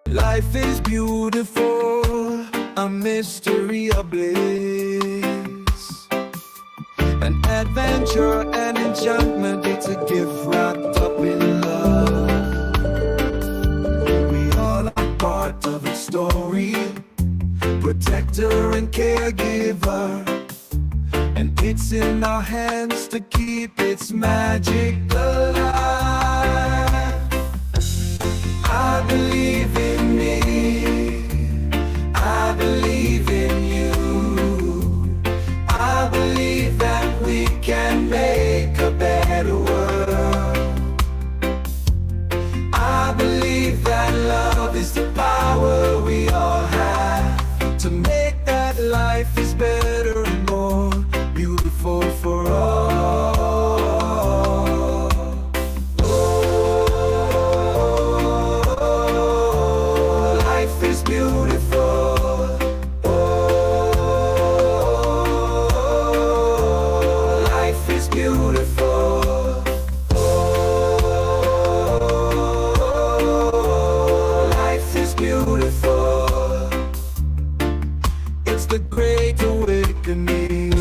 Life is beautiful, a mystery of bliss, an adventure and enchantment. It's a gift wrapped up in love. We all are part of its story, protector and caregiver, and it's in our hands to keep its magic alive. I believe in me, I believe in you, I believe that we can make a better world. I believe that love is the power we all have to make that life is better and more beautiful for all. The Great Awakening.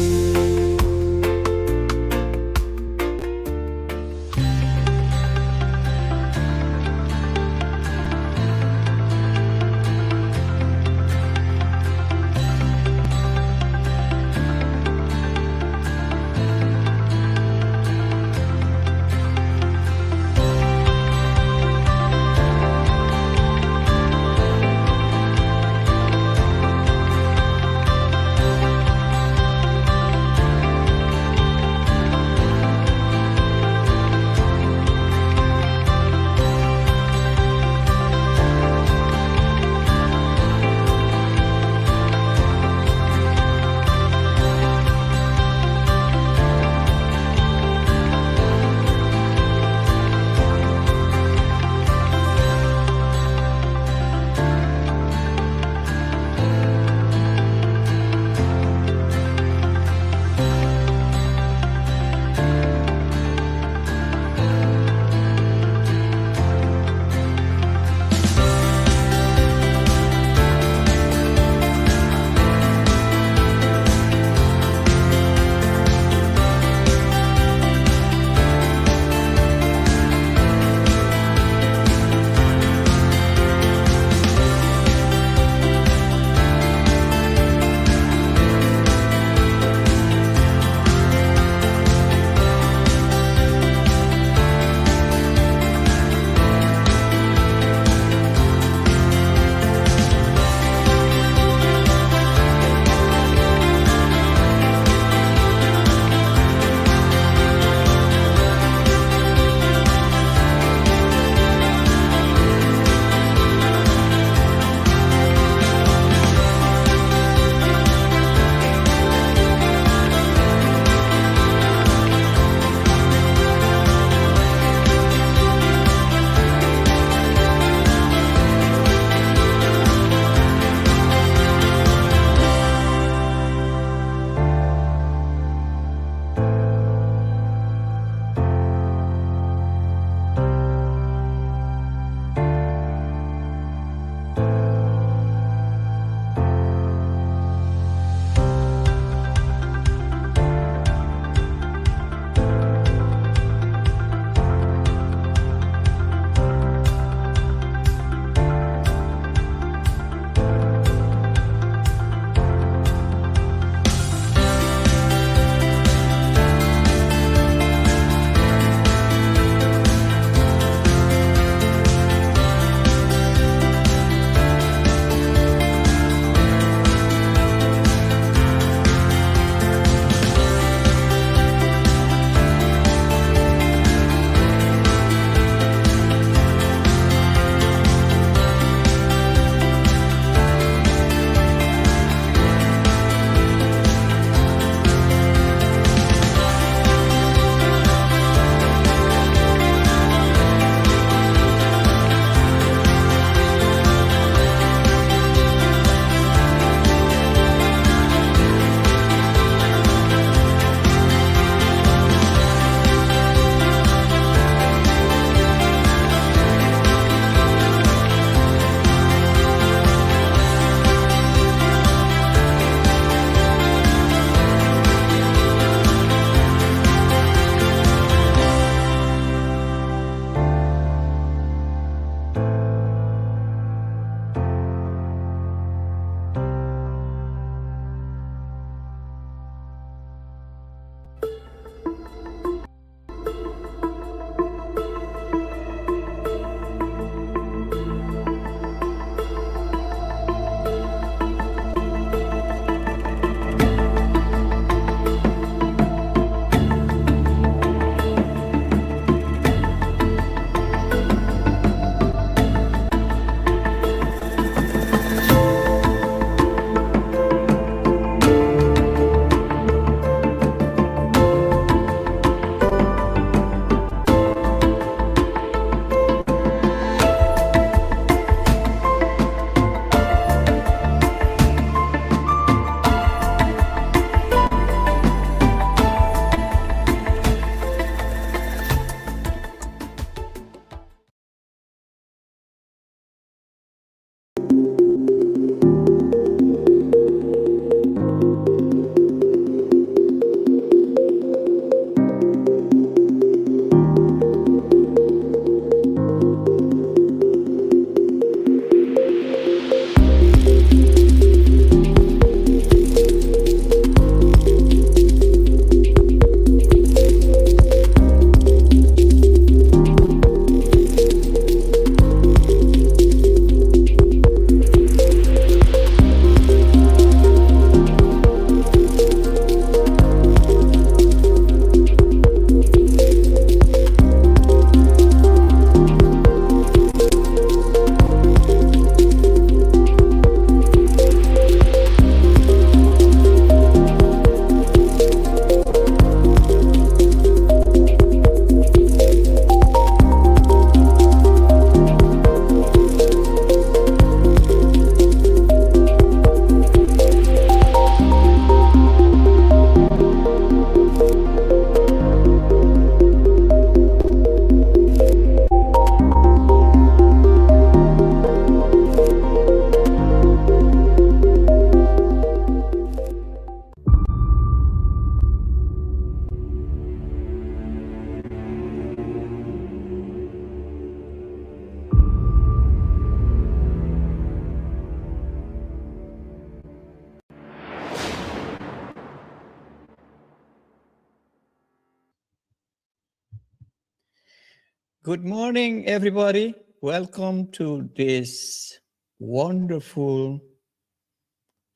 Good morning, everybody. Welcome to this wonderful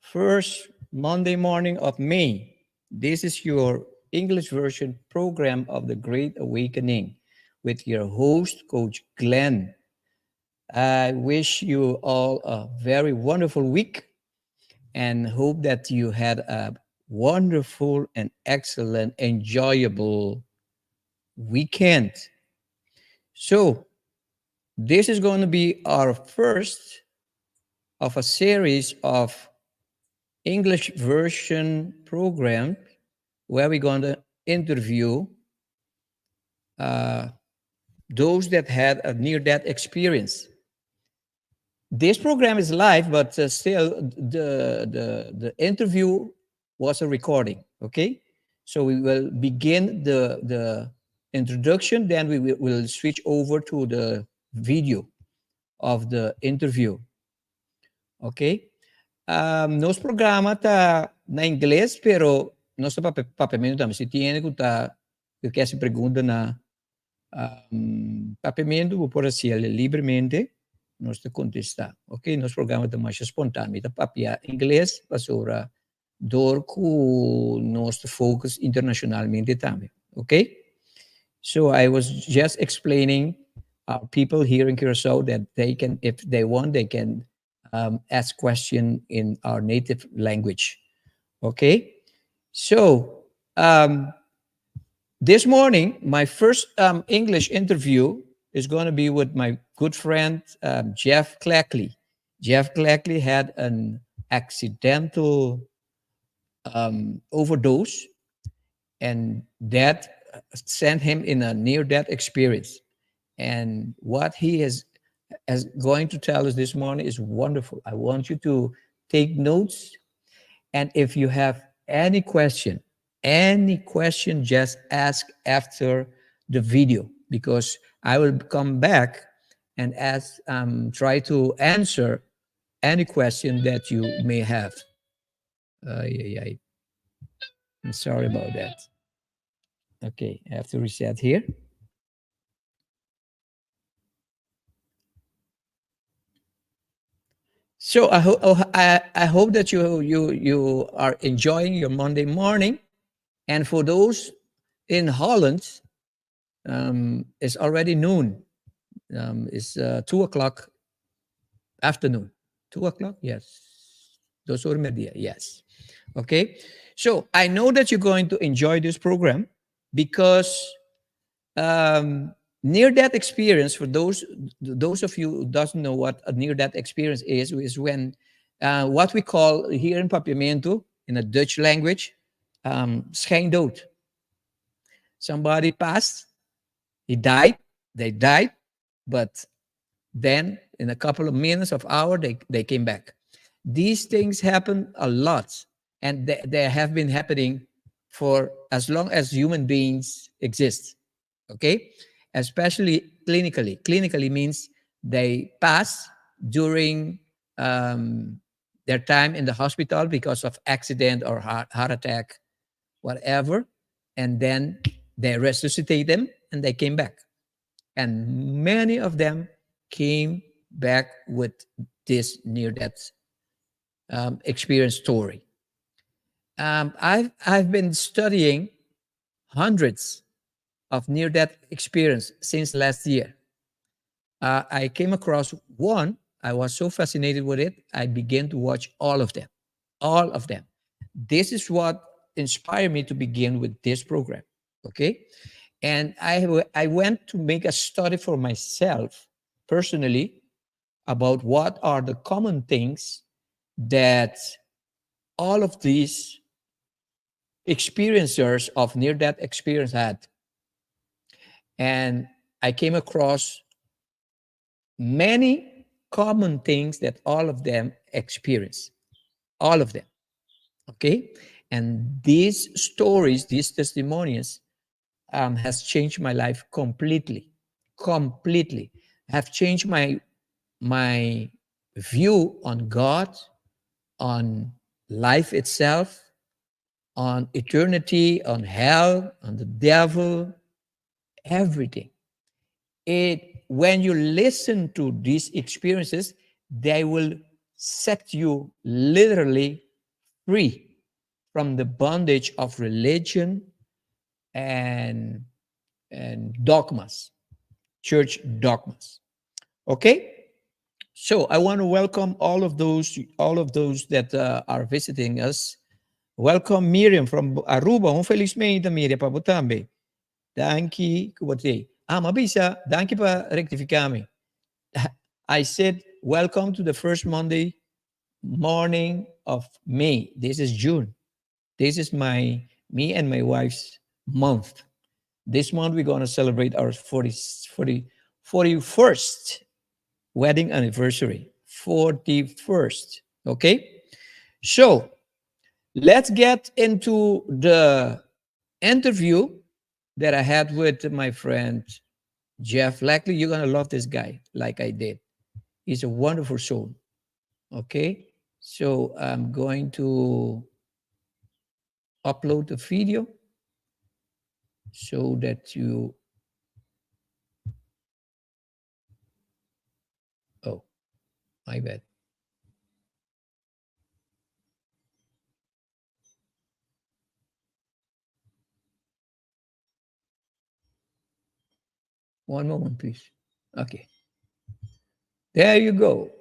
first Monday morning of May. This is your English version program of the Great Awakening with your host, Coach Glenn. I wish you all a very wonderful week and hope that you had a wonderful and excellent, enjoyable weekend. So, this is going to be our first of a series of English version program where we're going to interview uh, those that had a near death experience. This program is live, but still the interview was a recording. Okay, so we will begin the introduction, then will switch over to the video of the interview. Okay. Nos programa tá na inglês, pero nosso papel também se tiene que tá que essa pergunta na papel vou por assim livremente nós te contestar, ok? Nos programa tá mais espontâneo, tá papia inglês para dor com nosso focus internacionalmente também, ok? So I was just explaining people here in Curacao that they can, if they want, they can ask question in our native language. Okay, so this morning my first English interview is going to be with my good friend Jeff Clackley. Jeff Clackley had an accidental overdose, and that sent him in a near-death experience. And what he is going to tell us this morning is wonderful. I want you to take notes. And if you have any question, just ask after the video, because I will come back and try to answer any question that you may have. I'm sorry about that. Okay, I have to reset here. So I hope that you are enjoying your Monday morning, and for those in Holland, it's already noon. It's 2 o'clock afternoon. 2 o'clock, yes. Dos horas media, yes. Okay, so I know that you're going to enjoy this program because near-death experience, for those of you who doesn't know what a near-death experience is when what we call here in Papiamento, in a Dutch language, schijndood. Somebody passed, he died, they died, but then in a couple of minutes of hour, they came back. These things happen a lot, and they have been happening for as long as human beings exist. Okay, especially clinically. Clinically means they pass during their time in the hospital because of accident or heart attack, whatever, and then they resuscitate them and they came back. And many of them came back with this near-death experience story. I've been studying hundreds of near-death experience since last year. I came across one. I was so fascinated with it, I began to watch all of them. All of them. This is what inspired me to begin with this program. Okay, and I went to make a study for myself personally about what are the common things that all of these experiencers of near-death experience had. And I came across many common things that all of them experience. All of them. Okay? And these stories, these testimonies, has changed my life completely. Completely. Have changed my view on God, on life itself, on eternity, on hell, on the devil, everything. it when you listen to these experiences, they will set you literally free from the bondage of religion and dogmas, church dogmas. Okay, so I want to welcome all of those that are visiting us. Welcome Miriam from Aruba. Um feliz mês Miriam para também. Danke, kubatei. Mabisa, danke para rectificar-me. I said, welcome to the first Monday morning of May. This is June. This is me and my wife's month. This month we're going to celebrate our 41st wedding anniversary. 41st. Okay? So let's get into the interview that I had with my friend Jeff. Likely you're going to love this guy like I did. He's a wonderful soul. Okay? So I'm going to upload the video so that you. Oh, my bad. One moment, please. Okay. There you go.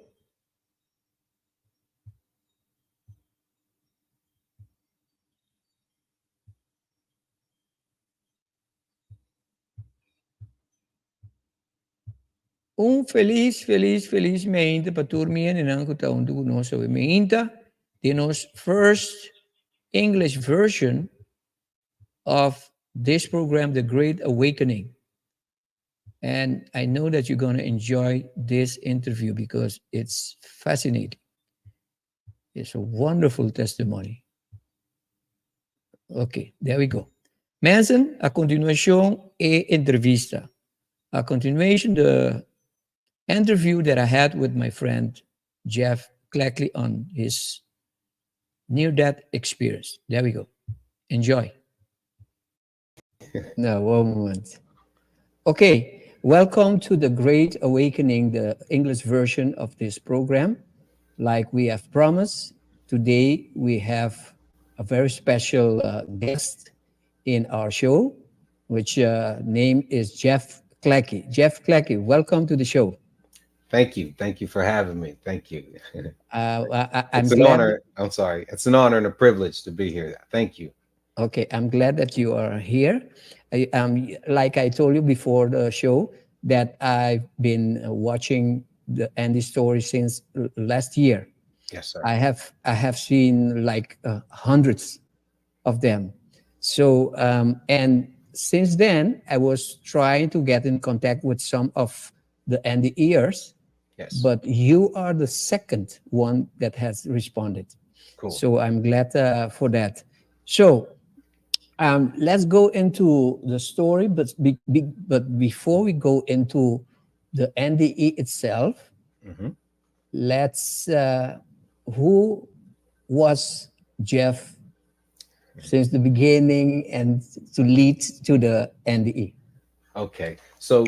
Feliz meinta para turmien in anco taun do no so meinta the nos first English version of this program, The Great Awakening. And I know that you're going to enjoy this interview because it's fascinating. It's a wonderful testimony. Okay, there we go. Mensen, a continuación entrevista. A continuation the interview that I had with my friend Jeff Cleckley on his near-death experience. There we go. Enjoy. No, one moment. Okay, welcome to the Great Awakening, the English version of this program. Like we have promised, today we have a very special guest in our show, which name is Jeff Cleckley. Jeff Cleckley, welcome to the show. Thank you. Thank you for having me. Thank you. I'm It's an glad. honor. I'm sorry. It's an honor and a privilege to be here. Thank you. Okay, I'm glad that you are here. Like I told you before the show, that I've been watching the Andy story since last year. Yes, sir. I have seen like hundreds of them. So and since then, I was trying to get in contact with some of the Andy ears, Yes. but you are the second one that has responded. Cool. So I'm glad for that. So let's go into the story, but before we go into the NDE itself, Mhm. let's who was Jeff since the beginning and to lead to the NDE? Okay. So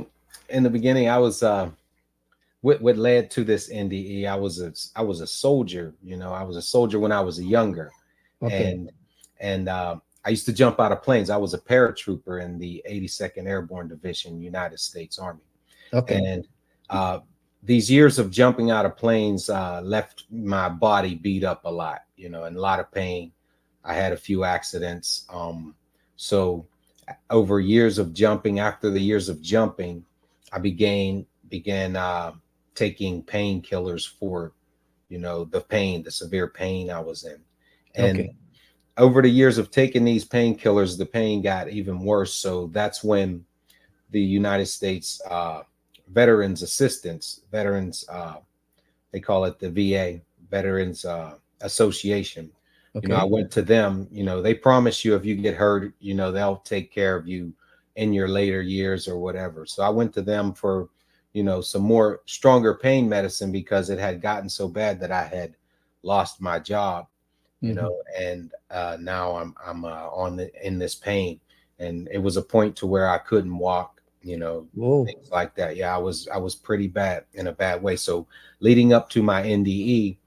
in the beginning, I was what led to this NDE. I was a soldier. You know, I was a soldier when I was younger, Okay. and I used to jump out of planes. I was a paratrooper in the 82nd Airborne Division, United States Army. Okay. And these years of jumping out of planes left my body beat up a lot, you know, and a lot of pain. I had a few accidents. So over years of jumping, after the years of jumping, I began taking painkillers for, you know, the severe pain I was in. And Okay. over the years of taking these painkillers, the pain got even worse. So that's when the United States Veterans Assistance, they call it the VA, Veterans Association. Okay. You know, I went to them. You know, they promise you if you get hurt, you know, they'll take care of you in your later years or whatever. So I went to them for, you know, some more stronger pain medicine because it had gotten so bad that I had lost my job, you know, and now I'm in this pain, and it was a point to where I couldn't walk. you know, Whoa. things like that. Yeah, I was pretty bad in a bad way. So leading up to my NDE,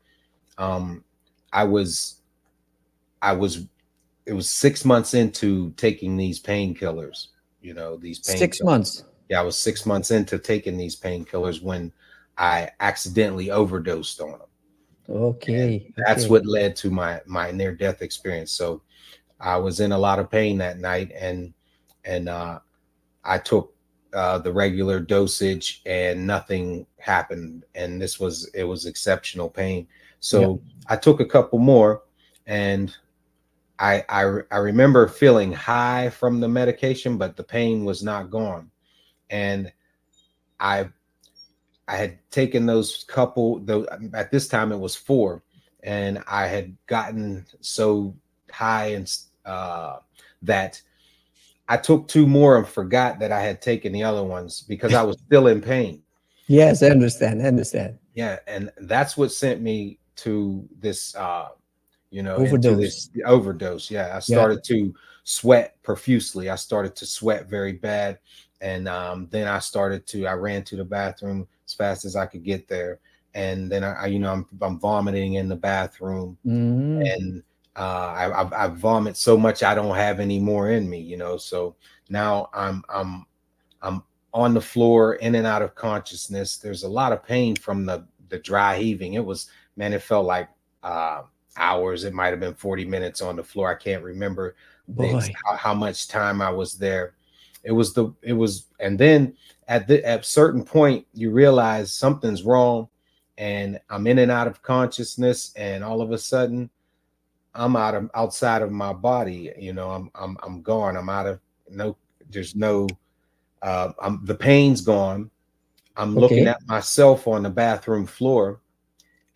um, I was I was it was 6 months into taking these painkillers, you know, these 6 months. yeah, I was 6 months into taking these painkillers when I accidentally overdosed on them. And Okay. that's Okay. what led to my near death experience. So I was in a lot of pain that night, and I took the regular dosage and nothing happened. And it was exceptional pain. Yeah. So I took a couple more, and I remember feeling high from the medication, but the pain was not gone. And I I had taken those couple, though at this time it was four, and I had gotten so high and that I took two more and forgot that I had taken the other ones because I was still in pain. Yes, I understand. I understand. Yeah, and that's what sent me to this into this Overdose. overdose. Yeah, I Yeah. started to sweat profusely. I started to sweat very bad, and then I ran to the bathroom as fast as I could get there, and then I'm vomiting in the bathroom, Mm. and I vomit so much I don't have any more in me, So now I'm on the floor, in and out of consciousness. There's a lot of pain from the dry heaving. It was, man, it felt like uh, hours. It might have been 40 minutes on the floor. I can't remember Boy. how much time I was there. And then at certain point you realize something's wrong, and I'm in and out of consciousness, and all of a sudden I'm outside of my body. I'm gone. I'm out of no. There's no. The pain's gone. I'm looking Okay. at myself on the bathroom floor,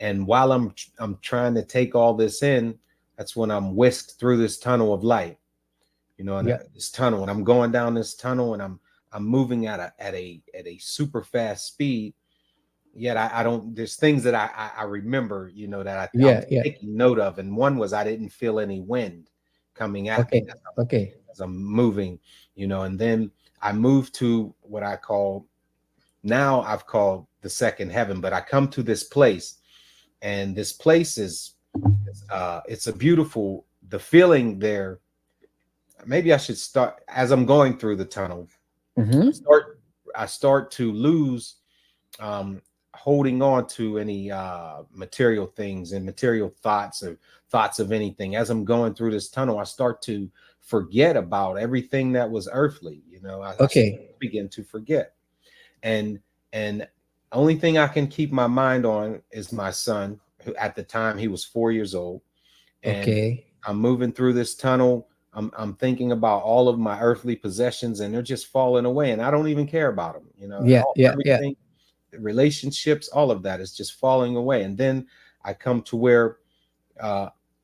and while I'm trying to take all this in, that's when I'm whisked through this tunnel of light. And Yeah. this tunnel, and I'm going down this tunnel, and I'm moving at a super fast speed. Yet I don't. There's things that I remember, that I'm Yeah. Yeah. taking note of, and one was I didn't feel any wind coming at me Okay. Okay. as I'm moving, and then I moved to what I've called the second heaven. But I come to this place, and this place is it's a beautiful, the feeling there. Maybe I should start as I'm going through the tunnel. Mm-hmm. I start to lose um holding on to any material things and material thoughts, or thoughts of anything. As I'm going through this tunnel, I start to forget about everything that was earthly. I Okay. begin to forget, and and only thing I can keep my mind on is my son, who at the time he was 4 years old. And Okay. I'm moving through this tunnel. I'm thinking about all of my earthly possessions, and they're just falling away, and I don't even care about them. Yeah. Yeah. Yeah. Everything, relationships, all of that is just falling away. And then I come to where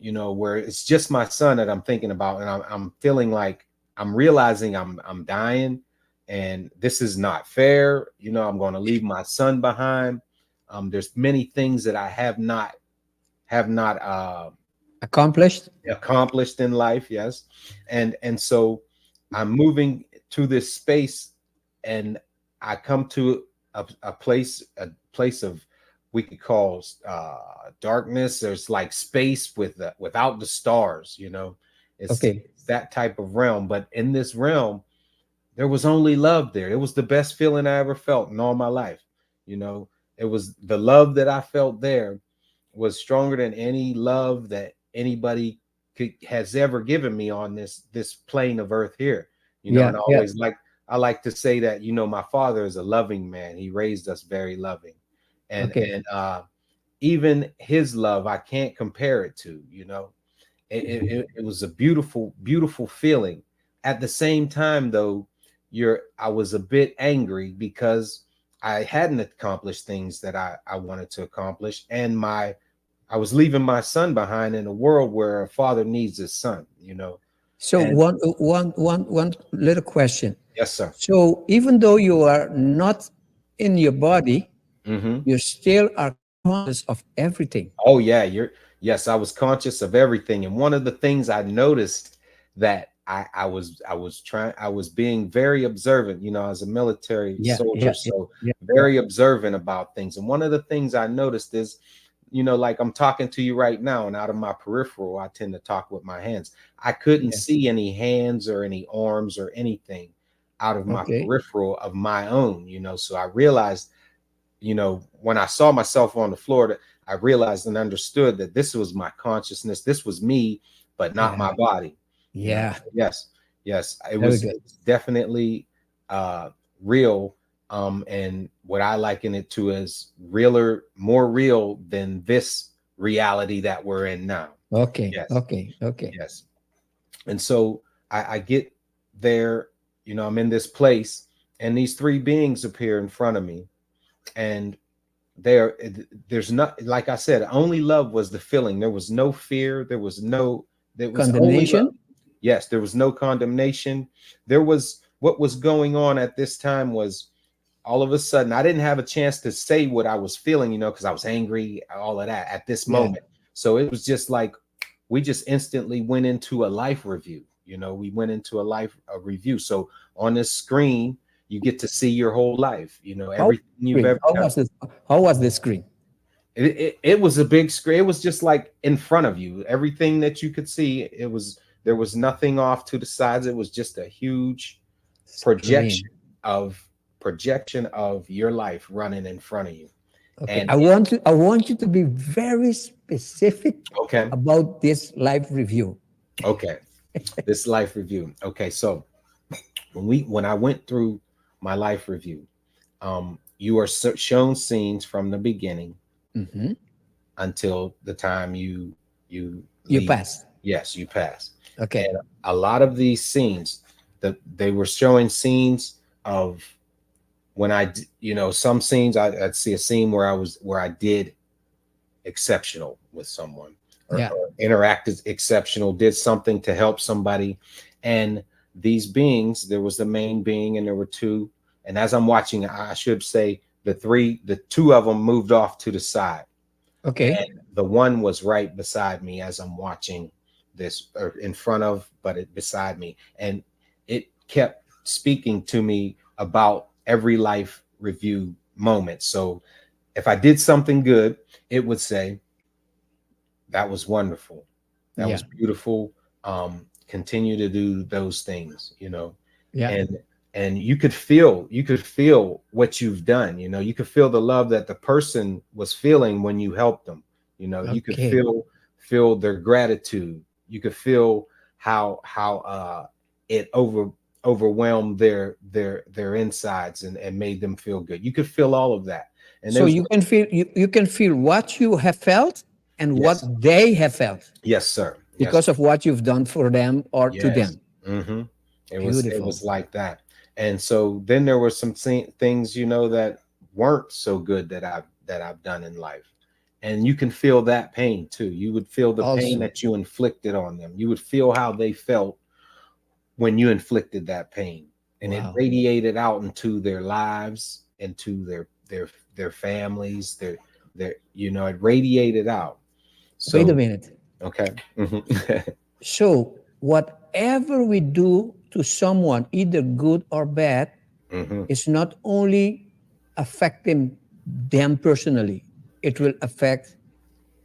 where it's just my son that I'm thinking about, and I'm feeling like I'm realizing I'm dying, and this is not fair. I'm going to leave my son behind. There's many things that I have not Accomplished. accomplished in life. Yes. And so I'm moving to this space, and I come to a place of, we could call darkness. There's like space without the stars. It's Okay. that type of realm. But in this realm, there was only love there. It was the best feeling I ever felt in all my life. It was the love that I felt there was stronger than any love that anybody has ever given me on this plane of earth here. Yeah. And Yeah. I like to say that, my father is a loving man. He raised us very loving. And Okay. even his love, I can't compare it to. It was a beautiful, beautiful feeling. At the same time, though, I was a bit angry because I hadn't accomplished things that I wanted to accomplish, and I was leaving my son behind in a world where a father needs his son. So And one little question. yes, sir. So even though you are not in your body, Hmm. you still are conscious of everything. Oh yeah, yes, I was conscious of everything. And one of the things I noticed that I was being very observant, you know, as a military Yeah, soldier, yeah, yeah, so yeah, yeah. very observant about things. And one of the things I noticed is, you know, like I'm talking to you right now, and out of my peripheral, I tend to talk with my hands. I couldn't Yeah. see any hands or any arms or anything out of my Okay. peripheral of my own, you know. So I realized, you know, when I saw myself on the floor, that I realized and understood that this was my consciousness, this was me, but not Yeah. my body. You know, Yeah. so yes, yes, Very good. it was definitely uh real. And what I liken it to is realer, more real than this reality that we're in now. Okay. Yes, Okay. Okay. yes. And so I get there, you know, I'm in this place, and these three beings appear in front of me, and there there's not, like I said, only love was the feeling. There was no fear, there was only love. Condemnation. Yes, there was no condemnation. There was, what was going on at this time was, all of a sudden I didn't have a chance to say what I was feeling, you know, because I was angry, all of that at this Yeah. moment. So it was just like we just instantly went into a life review. You know, we went into a review. So on this screen, you get to see your whole life, you know, How everything you've screen? ever How done. was this? How was the screen? It was a big screen. It was just like in front of you, everything that you could see. It was, there was nothing off to the sides. It was just a huge Screen. projection of your life running in front of you. Okay. And I want you to be very specific okay, about this live review. okay, this life review. Okay, so when I went through my life review, you are shown scenes from the beginning Hmm. until the time you You leave. pass. Yes, you pass. Okay. And a lot of these scenes, that they were showing scenes of when you know, some scenes I'd see a scene where I did exceptional with someone, Yeah. or interacted exceptional, did something to help somebody. And these beings, there was the main being and there were two. And as I'm watching, I should say the two of them moved off to the side. Okay. And the one was right beside me as I'm watching this, or in front of, but it beside me. And it kept speaking to me about every life review moment. So if I did something good, it would say, that was wonderful. That Yeah. was beautiful. Continue to do those things, you know. Yeah. And you could feel what you've done, you know, you could feel the love that the person was feeling when you helped them. You know, you could Okay. feel their gratitude. You could feel how it overwhelmed their insides and made them feel good. You could feel all of that. And So there's, you can feel what you have felt and what yes, they have felt yes, sir. Yes, because of what you've done for them or to yes. them. Hmm. It was Beautiful. like that. And so then there were some things, you know, that weren't so good that I've done in life. And you can feel that pain too. You would feel the pain Also. that you inflicted on them. You would feel how they felt when you inflicted that pain. And it Wow. radiated out into their lives, into their families, their you know, it radiated out. Wait a So minute. okay. Hmm. So whatever we do to someone, either good or bad, Hmm. is not only affecting them personally, it will affect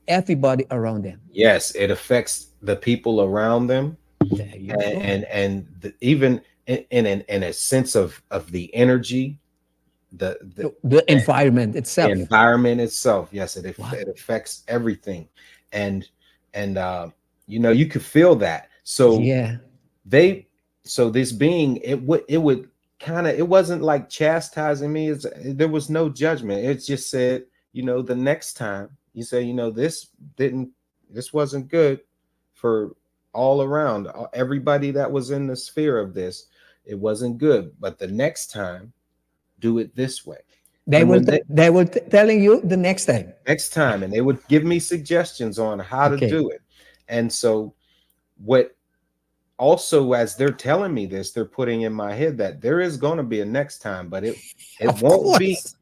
everybody around them. Yes, it affects the people around them, There you go. even in a sense of the energy, The environment the itself. environment itself. Yes, Wow. it affects everything. And you know, you could feel that. So Yeah. they so this being, it would kind of, it wasn't like chastising me. There was no judgment. It just said, you know, the next time you say, you know, this wasn't good for all around, everybody that was in the sphere of this. It wasn't good, but the next time, do it this way. They And will when t- they they will telling you the next time. next time, and they would give me suggestions on how to Okay. do it. And so what, also, as they're telling me this, they're putting in my head that there is going to be a next time, but it Of won't be course.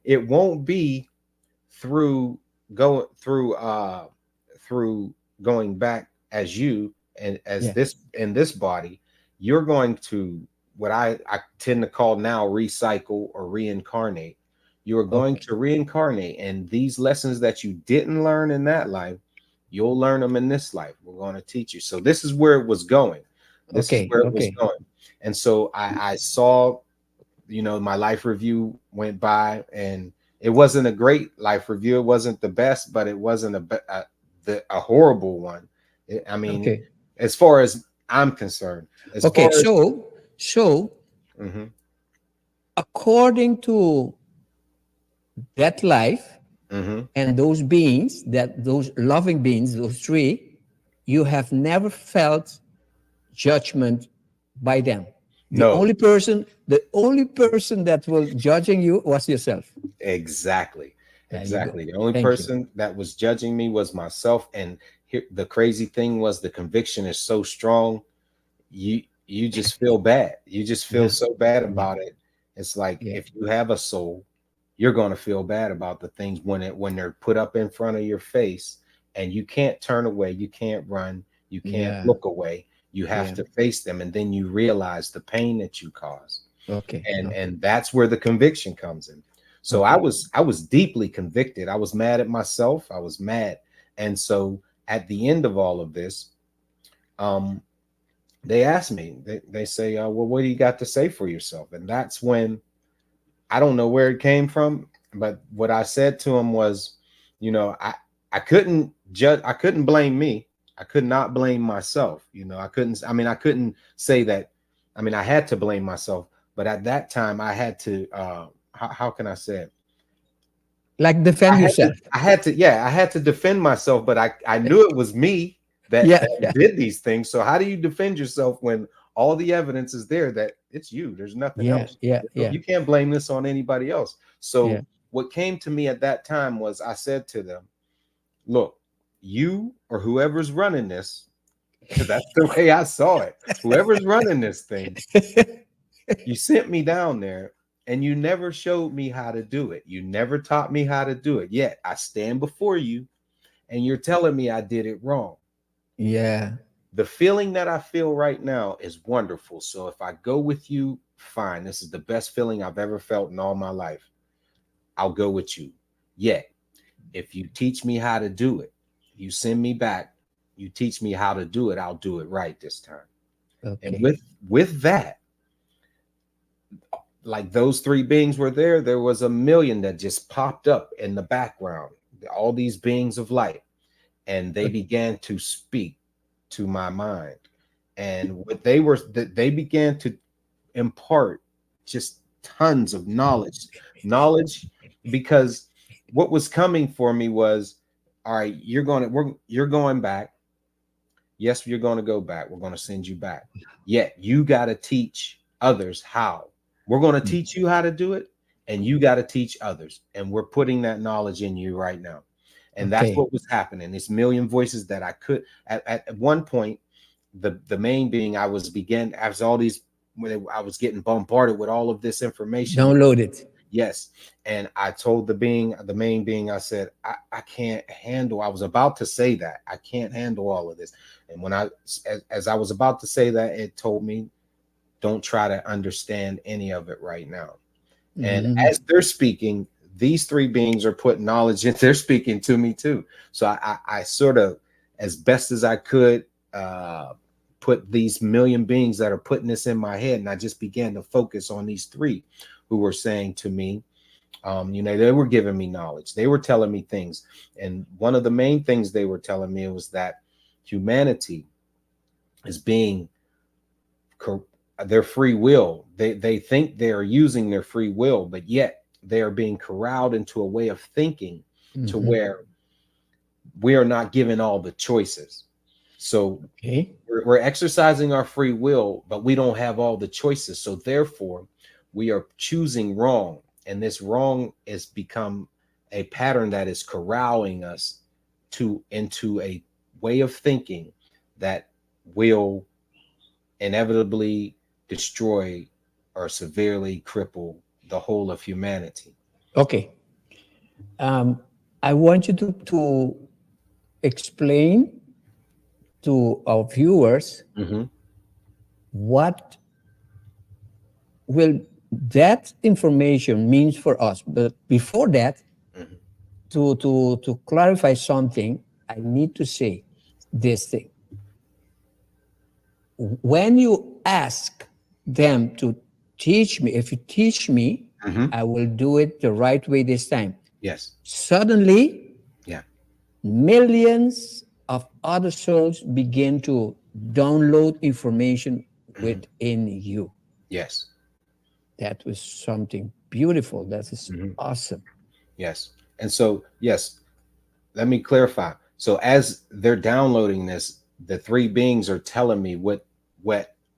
it won't be through going through going back as you and as Yeah. this in this body, you're going to what I tend to call now recycle or reincarnate. You are going Okay. to reincarnate, and these lessons that you didn't learn in that life, you'll learn them in this life. We're going to teach you. So this is where it was going. This is Okay. where it was Okay. going. And so I saw, my life review went by, and it wasn't a great life review. It wasn't the best, but it wasn't a horrible one. I mean, Okay. as far as I'm concerned, as Okay. far as So Mhm, according to that life mhm. and those beings, those loving beings, those three, you have never felt judgment by them. No, The only person that was judging you was yourself. exactly. There you go. Exactly. The only Thank you. person that was judging me was myself. And here, the crazy thing was the conviction is so strong, you just feel bad. You just feel Yeah. so bad Yeah. about it. It's like Yeah. if you have a soul, you're going to feel bad about the things when they're put up in front of your face, and you can't turn away, you can't run, you can't Yeah. look away. You have Yeah. to face them, and then you realize the pain that you caused. Okay. and Okay. and that's where the conviction comes in. So i Okay. was i was deeply convicted. I was mad at myself. I was mad. And so at the end of all of this, um they asked me, they say, well, what do you got to say for yourself? And that's when, I don't know where it came from, but what I said to him was, I couldn't judge, I couldn't blame me. I could not blame myself. I couldn't say that. I mean, I had to blame myself, but at that time I had to, how can I say it? Like defend yourself. I had to defend myself, but I knew it was me that, Yeah. that Yeah. did these things. So how do you defend yourself when all the evidence is there that it's you? There's nothing Yeah. else. Yeah. Yeah. You can't blame this on anybody else. Yeah. So what came to me at that time was, I said to them, look, you or whoever's running this, because that's the way I saw it. Whoever's running this thing, you sent me down there and you never showed me how to do it. You never taught me how to do it. Yet I stand before you and you're telling me I did it wrong. Yeah. The feeling that I feel right now is wonderful. So if I go with you, fine. This is the best feeling I've ever felt in all my life. I'll go with you. Yet, if you teach me how to do it, you send me back, you teach me how to do it, I'll do it right this time. And Okay. with that, like those three beings were there was a million that just popped up in the background, all these beings of light, and they began to speak to my mind. And what they began to impart just tons of knowledge, because what was coming for me was, all right, you're going back. Yes, you're going to go back. We're going to send you back. Yet you got to teach others how. We're going to teach you how to do it, and you got to teach others. And we're putting that knowledge in you right now. And that's Okay. what was happening. This million voices that I could at one point, the main being, I was all these, when I was getting bombarded with all of this information. Download it. Yes. And I told the main being, I said, I can't handle, I was about to say that I can't handle all of this. And as I was about to say that, it told me, don't try to understand any of it right now. And Mhm. as they're speaking, these three beings are putting knowledge in, they're speaking to me too. So I sort of, as best as I could, put these million beings that are putting this in my head. And I just began to focus on these three who were saying to me, they were giving me knowledge. They were telling me things. And one of the main things they were telling me was that humanity is being their free will. They think they are using their free will, but yet they are being corralled into a way of thinking to Mhm. where we are not given all the choices. So Okay. we're exercising our free will, but we don't have all the choices. So therefore, we are choosing wrong. And this wrong has become a pattern that is corralling us into a way of thinking that will inevitably destroy or severely cripple the whole of humanity. Okay. I want you to explain to our viewers Hmm. what will that information means for us. But before that, Hmm. to clarify something, I need to say this thing. When you ask them to teach me, if you teach me, Hmm. I will do it the right way this time. Yes. Suddenly, Yeah. millions of other souls begin to download information Hmm. within you. Yes. That was something beautiful. That is Hmm. awesome. Yes. And so, yes, let me clarify. So as they're downloading this, the three beings are telling me what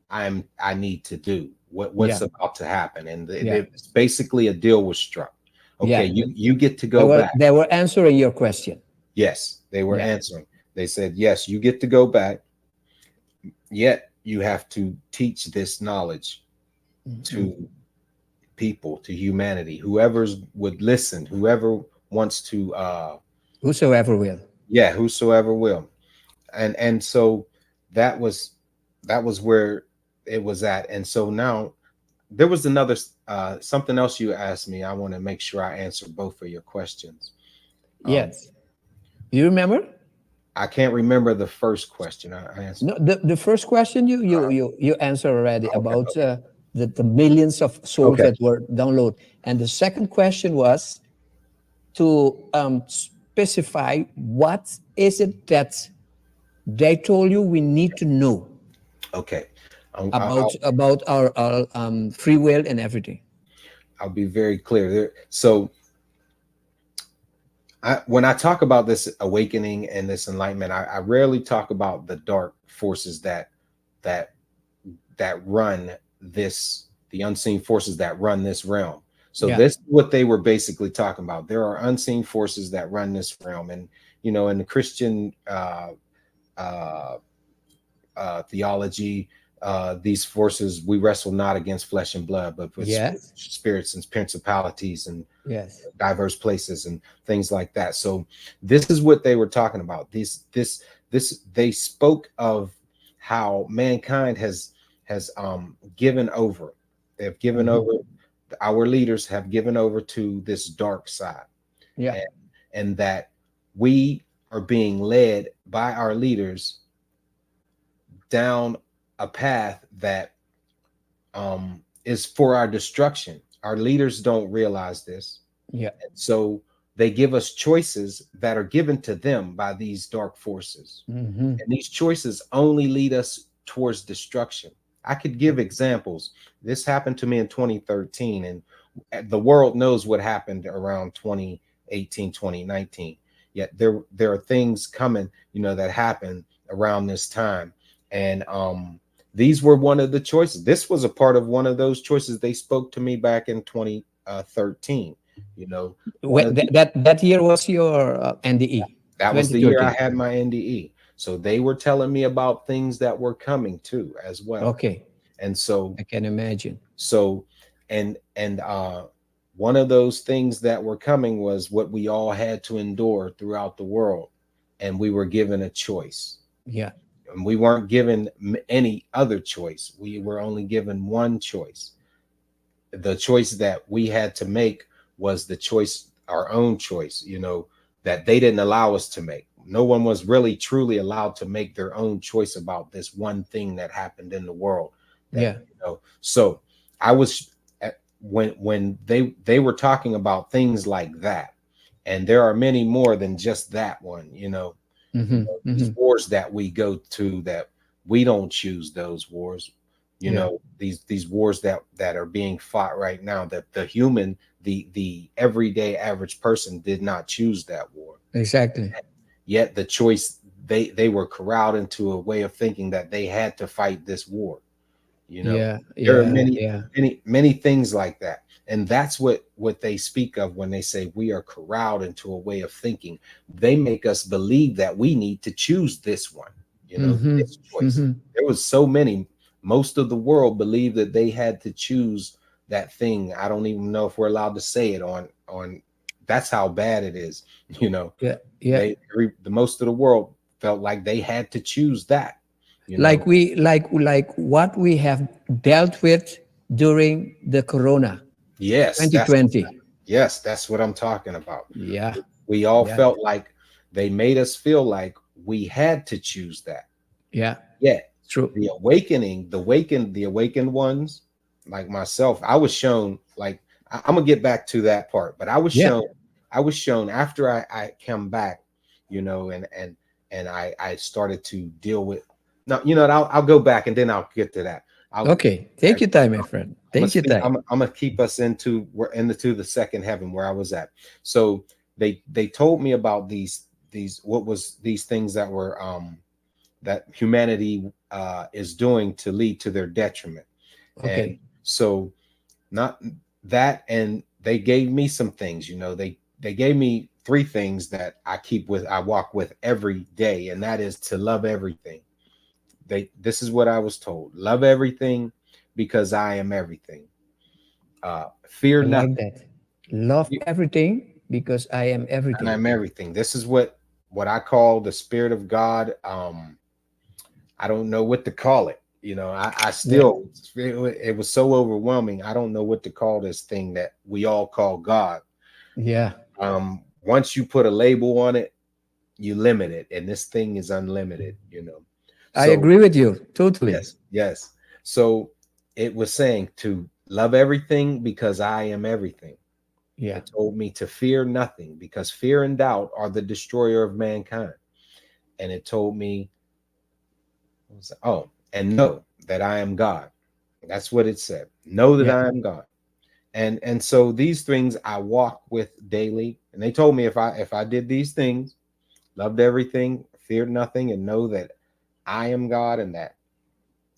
I need to do, what's Yeah, about to happen, and yeah, it's basically a deal was struck. Okay, yeah. you get to They go were back. they were answering your question. Yes, they were Yeah. answering. They said, yes, you get to go back, yet you have to teach this knowledge Mhm. to people, to humanity, whoever's would listen, whoever wants to Whosoever will. yeah, whosoever will. And so that was that was where it was at. And so now there was another something else you asked me. I want to make sure I answer both of your questions. um Yes. You remember? I can't remember the first question I answered. No, the first question you answered already Okay, about the millions of souls okay, that were download, and the second question was to specify what is it that they told you we need to know okay. about our free will and everything. I'll be very clear there. So when I talk about this awakening and this enlightenment, I rarely talk about the dark forces that that run this, the unseen forces that run this realm. So Yeah, this is what they were basically talking about. There are unseen forces that run this realm, and in the Christian uh, theology, these forces, we wrestle not against flesh and blood, but with yes, spirits and principalities and yes, diverse places and things like that. So this is what they were talking about. This they spoke of how mankind has given over. They've given hmm, over. Our leaders have given over to this dark side, yeah, and, and that we are being led by our leaders down a path that is for our destruction. Our leaders don't realize this. yeah, So they give us choices that are given to them by these dark forces. hmm, And these choices only lead us towards destruction. I could give examples. This happened to me in 2013, and the world knows what happened around 2018, 2019. Yet there are things coming, that happen around this time. And these were one of the choices. This was a part of one of those choices they spoke to me back in 2013. One of that year was your NDE that was the year I 2013. had my NDE. So they were telling me about things that were coming too, as well. Okay, And so, I can imagine. so, and one of those things that were coming was what we all had to endure throughout the world, and we were given a choice. Yeah, And we weren't given any other choice. We were only given one choice. The choice that we had to make was the choice, our own choice, that they didn't allow us to make. No one was really truly allowed to make their own choice about this one thing that happened in the world. That, yeah, so I was when they were talking about things like that, and there are many more than just that one. hmm, hmm, These wars that we go to, that we don't choose those wars. yeah, These wars that are being fought right now, that the human, the everyday average person did not choose that war. exactly. Yet the choice, they were corralled into a way of thinking that they had to fight this war. you know Yeah, there are yeah, many yeah, many things like that, and that's what they speak of when they say we are corralled into a way of thinking. They make us believe that we need to choose this one, hmm, this choice. hmm, There was so many. Most of the world believed that they had to choose that thing. I don't even know if we're allowed to say it on. That's how bad it is. yeah, yeah, The most of the world felt like they had to choose that, you Like know. we like what we have dealt with during the Corona Yes, that's 2020. yes, that's what I'm talking about. Yeah, We all yeah, felt like they made us feel like we had to choose that. yeah. Yeah, True. the awakening, the awakened ones, like myself, I was shown like I'm gonna get back to that part, but Yeah. I was shown after I come back, you know, and I started to deal with no, you know, I'll go back and then I'll get to that. I'll Okay. Take your time, my friend. I'm gonna Take your speak. time. I'm gonna keep us into we're into the second heaven where I was at. So they told me about these what was these things that were that humanity is doing to lead to their detriment. And Okay. so not that, and they gave me some things, you know, they gave me three things that I walk with every day, and that is to love everything. This is what I was told: love everything because I am everything. Fear I like nothing. that. Love You- everything because I am and everything. I'm everything. This is what I call the spirit of God. I don't know what to call it. You know, I Yeah. still it was so overwhelming. I don't know what to call this thing that we all call God. Yeah. Once you put a label on it, you limit it, and this thing is unlimited. You know, I so agree with you. Totally. yes, yes. So it was saying to love everything because I am everything. Yeah. It told me to fear nothing because fear and doubt are the destroyer of mankind. And it told me, oh, and know that I am God. That's what it said. Know that Yeah. I am God. And so these things I walk with daily. And they told me if I did these things, loved everything, feared nothing, and know that I am God, and that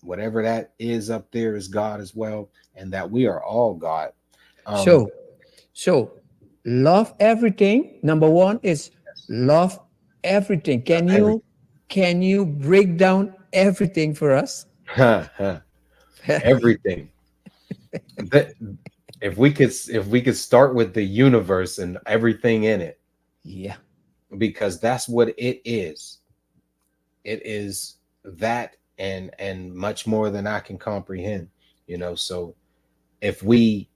whatever that is up there is God as well, and that we are all God. Um, So, so love everything. Number one is love everything. Can you break down everything for us? everything. That if we could start with the universe and everything in it, Yeah. because that's what it is. It is that and much more than I can comprehend. You know, so if we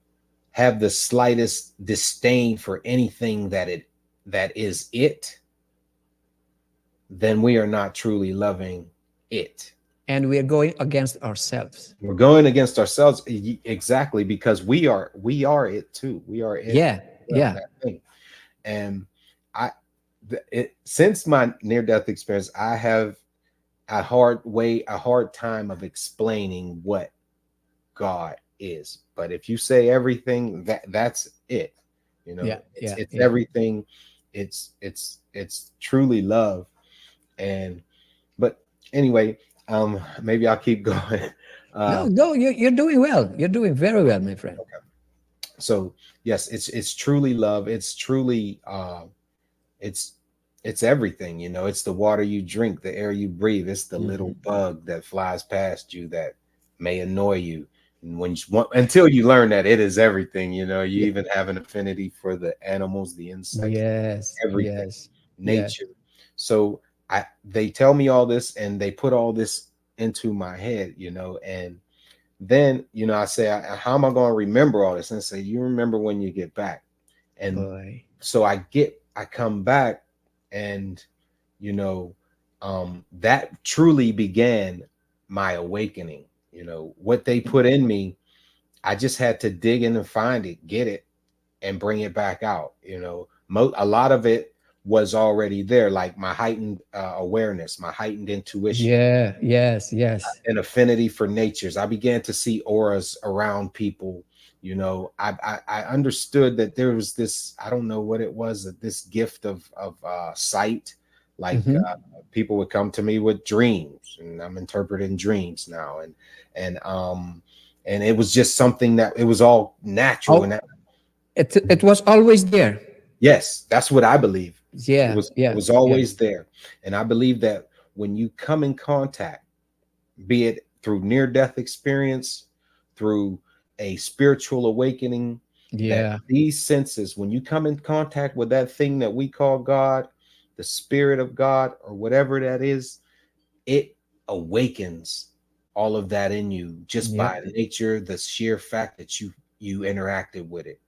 have the slightest disdain for anything that is it, then we are not truly loving it. And we are going against ourselves. We're going against ourselves exactly because we are it too. We are it. Yeah. Well, Yeah. that thing. And I, since my near death experience, I have a hard time of explaining what God is. But if you say everything, that's it. You know, Yeah. Yeah. it's Yeah. everything. It's truly love. And but anyway, maybe I'll keep going. No, Uh, no, you're doing well. You're doing very well, my friend. so yes, it's truly love. It's truly it's it's everything, you know. It's the water you drink, the air you breathe. It's the little Mhm. bug that flies past you that may annoy you. And when you want, until you learn that it is everything, you know, you Ye- even have an affinity for the animals, the insects, Yes. everything, Yes. Yes. nature. So I they tell me all this and they put all this into my head, you know, and then you know I say, how am I going to remember all this? And say, you remember when you get back. And Boy. so I come back, and you know, that truly began my awakening. You know, what they put in me, I just had to dig in and find it, get it, and bring it back out. You know, a lot of it was already there, like my heightened awareness, my heightened intuition, Yeah. Yes. Yes. an affinity for natures. I began to see auras around people. You know, I understood that there was this, I don't know what it was, that this gift of sight. Like Hmm. people would come to me with dreams, and I'm interpreting dreams now, and it was just something that it was all natural. And Oh, it was always there. yes, that's what I believe. Yeah. It Yeah. was Yeah. always there. And I believe that when you come in contact, be it through near death experience, through a spiritual awakening, that Yeah. these senses, when you come in contact with that thing that we call God, the spirit of God or whatever that is, it awakens all of that in you just Yeah. by nature, the sheer fact that you interacted with it.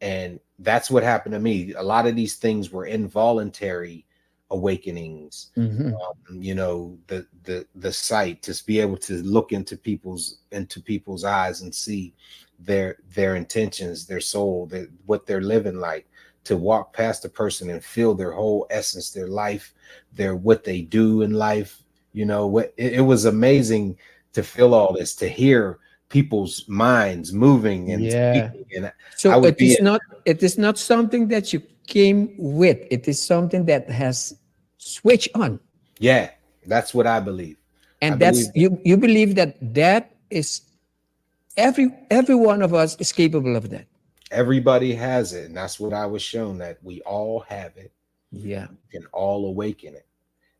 And that's what happened to me. A lot of these things were involuntary awakenings. Hmm. The sight, to be able to look into people's eyes and see their intentions, their soul, what they're living like, to walk past a person and feel their whole essence, their life, their what they do in life. It was amazing to feel all this, to hear people's minds moving and Yeah. speaking. And I So would be in, it is not something that you came with. It is something that has switched on. yeah, that's what I believe. I And that's believe that you believe that that is every one of us is capable of that. everybody has it, and that's what I was shown, that we all have it, Yeah. can all awaken it.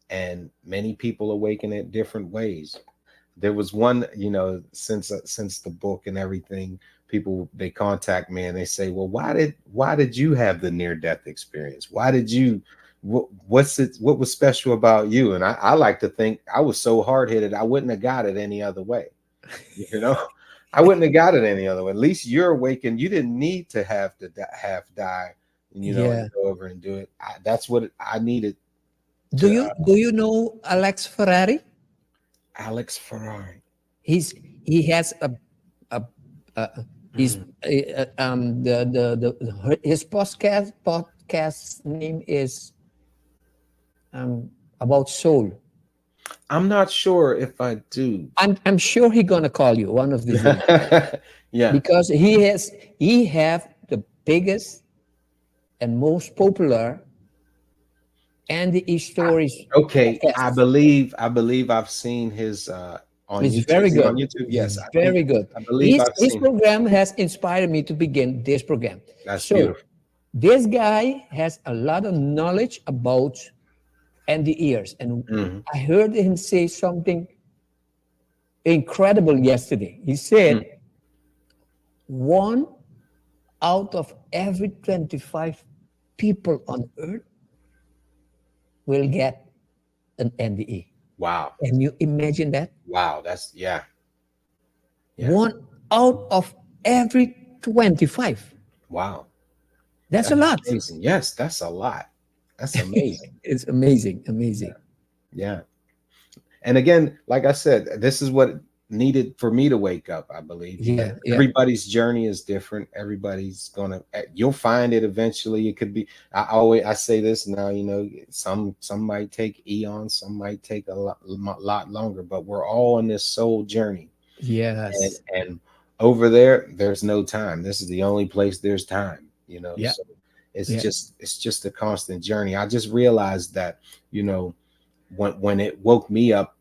And many people awaken it different ways. There was one, since the book and everything, people, they contact me and they say, well, why did you have the near death experience? Why did you, what was special about you? And I like to think I was so hard-headed, I wouldn't have got it any other way. you know I wouldn't have got it any other way. At least you're awakened. You didn't need to have to half die, and Yeah. go over and do it. That's what I needed Do to. you do you know Alex Ferrari? Alex Ferrari. He's he has a, a he's Mm. his podcast name is about soul. I'm not sure if I do. I'm sure he's gonna call you one of these days Yeah. because he have the biggest and most popular Andy E stories Okay. I podcast. believe I believe I've seen his on It's YouTube. very Is he on good. YouTube? Yes, I think Very good. I believe I've His seen. program has inspired me to begin this program. That's So beautiful. this guy has a lot of knowledge about and the ears. And Hmm. I heard him say something incredible yesterday. He said, one out of every 25 people on earth will get an NDE. Wow. Can you imagine that? Wow. That's yeah. Yeah. One out of every 25. Wow. That's a That's lot. amazing. Yes, that's a lot. That's amazing. It's amazing, amazing. Yeah. And again, like I said, this is what needed for me to wake up, I believe. Yeah, yeah, Everybody's journey is different. Everybody's gonna, you'll find it eventually. It could be, I say this now, some might take eons, some might take a lot longer, but we're all on this soul journey. And yes, and over there's no time. This is the only place there's time, yeah, so yeah, it's just a constant journey. I just realized that, when it woke me up,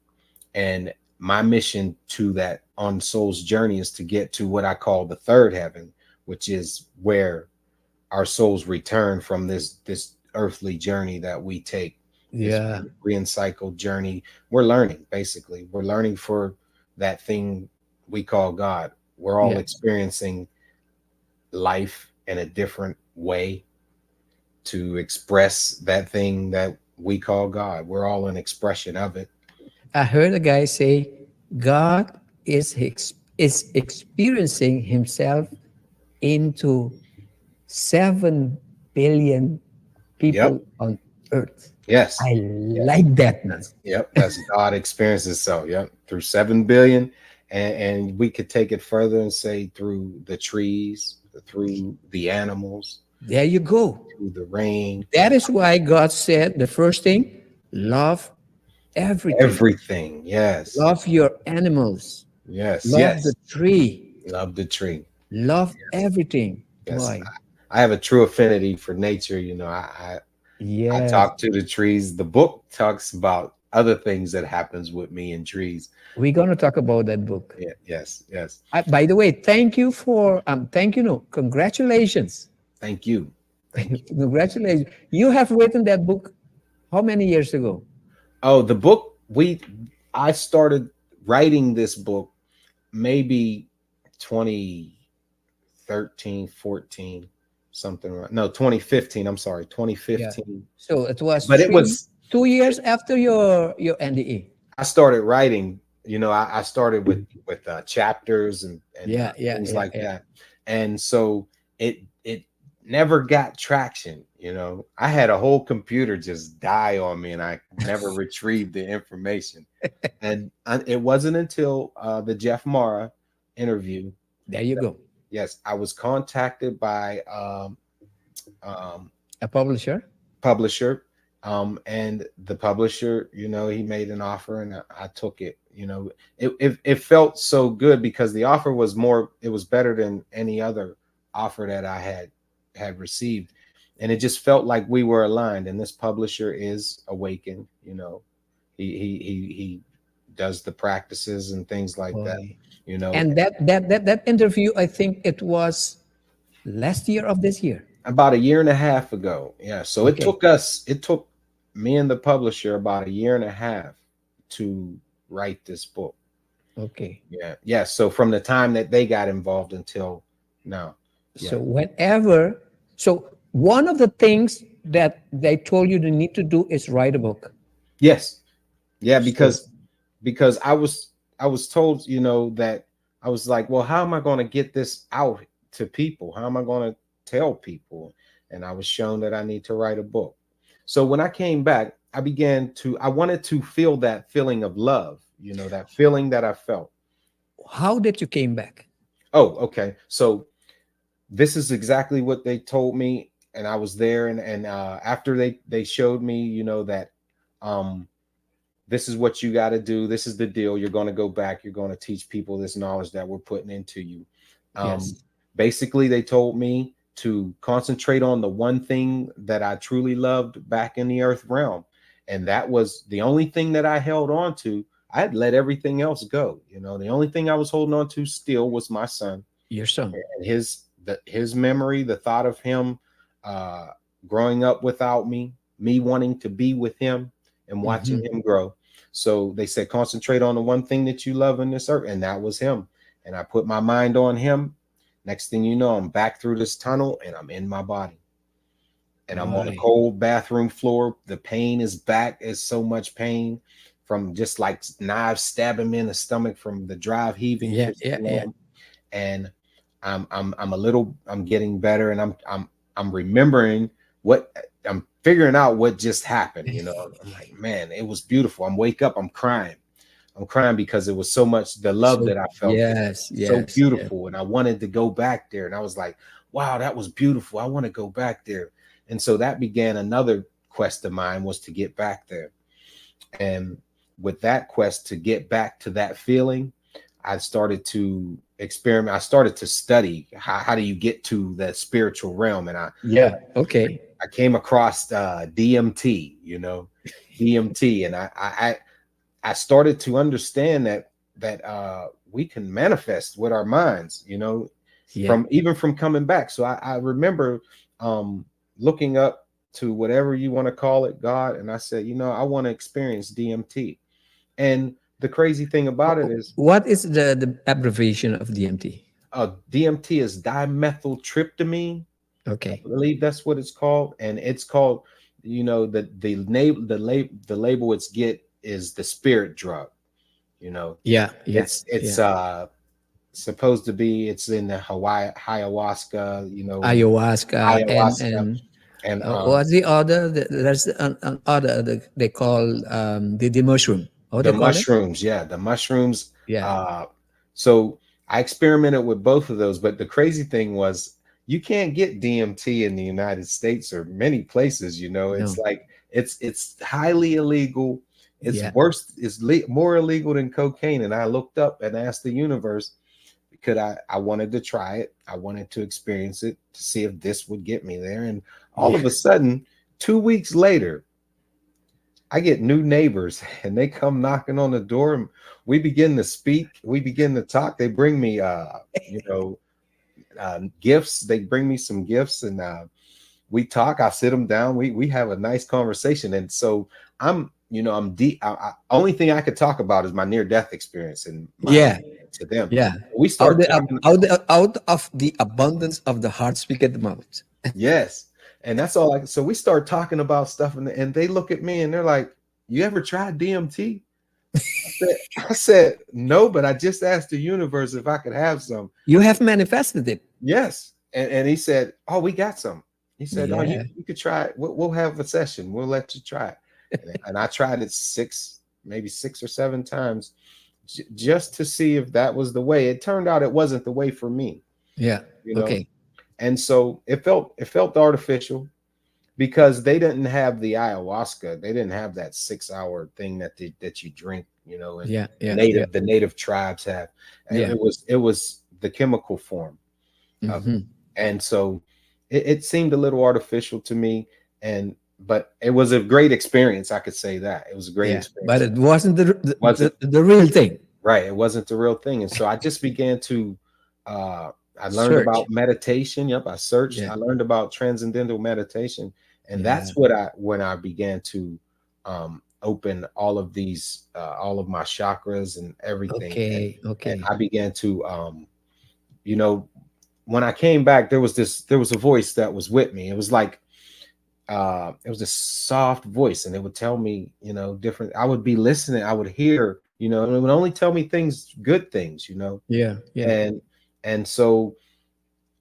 and my mission to that on soul's journey is to get to what I call the third heaven, which is where our souls return from this earthly journey that we take, this yeah, re-cycled journey. We're learning for that thing we call God. We're all yeah. experiencing life in a different way to express that thing that we call God. We're all an expression of it. I heard a guy say, God is experiencing himself into 7 billion Yep. people on earth. Yes. I Yeah. like that, man. That's God experiences. So yep, through 7 billion. And we could take it further and say through the trees, through the animals, There you go. through the rain, That is why God said the first thing, love everything. everything. Yes. Love your animals. Yes. Love the Yes. tree. Love the tree. Love everything. Yes. Boy. I have a true affinity for nature. I Yes. talk to the trees. The book talks about other things that happens with me and trees. We're gonna talk about that book. Yeah, yes, yes. By the way, thank you for thank you. No, congratulations. Thank you. Thank you. Congratulations. You have written that book how many years ago? Oh, the book I started writing this book maybe 2013, 14. something. No, 2015. I'm sorry, Yeah. 2015. So it was But it was 2 years after your NDE. I started writing. I started with chapters and Yeah, yeah, things yeah, like yeah. that, and so it never got traction. I had a whole computer just die on me, and I never retrieved the information. And it wasn't until the Jeff Mara interview. There you go. Yes, I was contacted by um, A publisher. publisher, and the publisher, he made an offer, and I took it. It felt so good because the offer was more. It was better than any other offer that I had received, and it just felt like we were aligned. And this publisher is Awakened. He does the practices and things like that. Boy. You know, And that interview, I think it was last year of this year. about a year and a half ago. Yeah. So Okay. it took me and the publisher about a year and a half to write this book. Okay. Yeah. Yeah. So from the time that they got involved until now. Yeah. So whenever, so one of the things that they told you to need to do is write a book. Yes. Yeah. So, Because I was told, that I was like, well, how am I going to get this out to people? How am I going to tell people? And I was shown that I need to write a book. So when I came back, I wanted to feel that feeling of love, that feeling that I felt. how did you came back? Oh, okay. So this is exactly what they told me. And I was there. And after they showed me, that um, this is what you got to do. This is the deal. You're going to go back. You're going to teach people this knowledge that we're putting into you. Yes. Basically, they told me to concentrate on the one thing that I truly loved back in the earth realm. And that was the only thing that I held on to. I had let everything else go. The only thing I was holding on to still was my son Your son. and his memory, the thought of him uh, growing up without me wanting to be with him and watching Mhm. him grow. So they said, concentrate on the one thing that you love in this earth. And that was him. And I put my mind on him. Next thing you know, I'm back through this tunnel and I'm in my body. And I'm on a Boy. cold bathroom floor. The pain is back. It's so much pain from just like knives stabbing me in the stomach from the drive heaving Yeah, for so yeah, yeah. long. And I'm getting better, and I'm remembering I'm figuring out what just happened. I'm like, man, it was beautiful. Wake up, I'm crying. I'm crying because it was so much the love So that I felt there. yes, So yes, yes. beautiful. And I wanted to go back there. And I was like, wow, that was beautiful. I want to go back there. And so that began another quest of mine, was to get back there. And with that quest to get back to that feeling, I started to experiment. I started to study how do you get to the spiritual realm. And Yeah. Okay. I came across DMT, DMT. And I started to understand that we can manifest with our minds, Yeah. from coming back. So I remember looking up to whatever you want to call it, God, and I said, I want to experience DMT. And the crazy thing about it is, What is the abbreviation of DMT? DMT is dimethyltryptamine. I Okay. believe that's what it's called, and it's called, the label it's get is the spirit drug. Yeah. Yeah. It's Yeah. supposed to be. It's in the Hawaii ayahuasca. Ayahuasca Ayahuasca and and what's the other? There's an other they call the mushroom. How the they call it? mushrooms. Yeah, the mushrooms. Yeah. So I experimented with both of those, but the crazy thing was you can't get DMT in the United States or many places. It's No. like it's highly illegal. It's Yeah. worse. It's more illegal than cocaine. And I looked up and asked the universe, could I wanted to try it. I wanted to experience it to see if this would get me there. And all of Yeah. a sudden, 2 weeks later, I get new neighbors and they come knocking on the door and we begin to speak. We begin to talk. They bring me, gifts. They bring me some gifts and we talk. I sit them down. We have a nice conversation. And so I'm deep. Only thing I could talk about is my near death experience and Yeah. to them. Yeah. We start talking. Out of the abundance of the heart speaketh the mouth. Yes. And that's all so we start talking about stuff and they look at me and they're like, you ever tried DMT? I said, no, but I just asked the universe if I could have some. You have manifested it. Yes. And he said, oh, we got some. He said, oh, Yeah. you could try it. We'll have a session. We'll let you try it. And I tried it maybe six or seven times just to see if that was the way. It turned out it wasn't the way for me. Yeah. You know? Okay. And so it felt artificial because they didn't have the ayahuasca. They didn't have that 6-hour thing that you drink, you know, and the native tribes have. And it was the chemical form of it. And so it seemed a little artificial to me. But it was a great experience. I could say that it was a great experience. But it wasn't the real thing. Right. It wasn't the real thing. And so I just began to I learned about meditation. Yep. I searched. I learned about transcendental meditation. And that's when I began to open all of these, all of my chakras and everything. Okay. And I began to, you know, when I came back, there was a voice that was with me. It was like, it was a soft voice, and it would tell me, you know, different. I would be listening. I would hear, you know, and it would only tell me good things, you know. Yeah. And so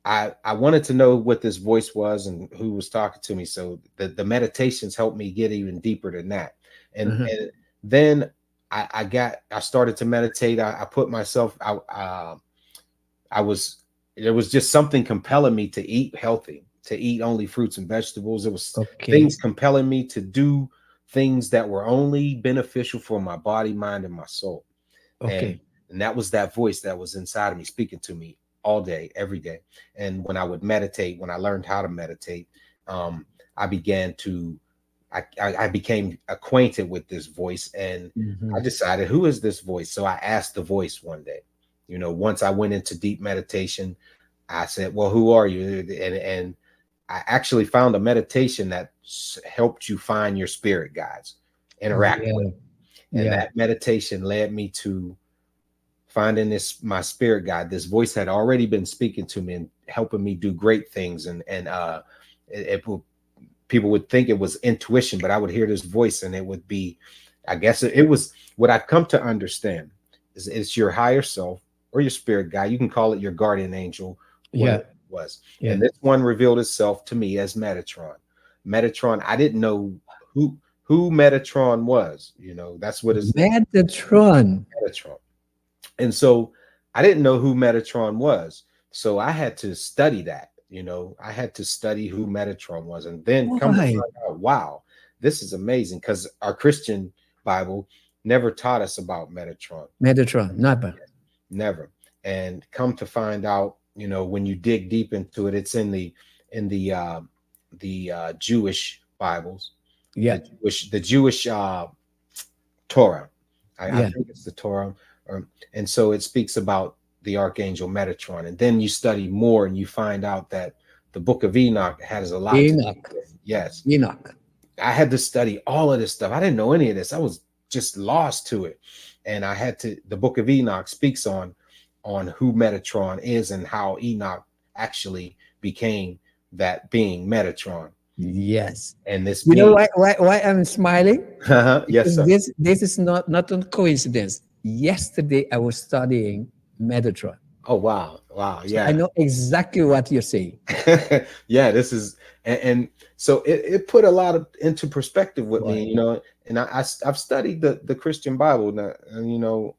I wanted to know what this voice was and who was talking to me. So the meditations helped me get even deeper than that. And then I started to meditate. I put myself there was just something compelling me to eat healthy, to eat only fruits and vegetables. It was things compelling me to do things that were only beneficial for my body, mind, and my soul. And that was that voice that was inside of me speaking to me all day, every day. And when I would meditate, when I learned how to meditate, I became acquainted with this voice, and I decided, who is this voice? So I asked the voice one day, you know, once I went into deep meditation, I said, well, who are you? And I actually found a meditation that helped you find your spirit guides, interact with. And that meditation led me to finding my spirit guide. This voice had already been speaking to me and helping me do great things. And people would think it was intuition, but I would hear this voice and it would be, I guess it was what I've come to understand is it's your higher self or your spirit guide. You can call it your guardian angel. It was. And this one revealed itself to me as Metatron. I didn't know who Metatron was. You know, that's what his Metatron. And so I didn't know who Metatron was. So I had to study that, you know, I had to study who Metatron was, and then come to find out, wow, this is amazing, because our Christian Bible never taught us about Metatron. Never. And come to find out, you know, when you dig deep into it, it's in the Jewish Bibles. The Jewish Torah. I think it's the Torah. And so it speaks about the archangel Metatron. And then you study more and you find out that the book of Enoch has a lot to do with. Yes. Enoch. I had to study all of this stuff. I didn't know any of this. I was just lost to it. And the book of Enoch speaks on who Metatron is and how Enoch actually became that being Metatron. Yes. And this, you know why I'm smiling? Yes, sir. This is not a coincidence. Yesterday I was studying Metatron. Oh, wow. Yeah. So I know exactly what you're saying. Yeah, this is, and so it put a lot into perspective with me, you know, and I've studied the Christian Bible now, and, you know,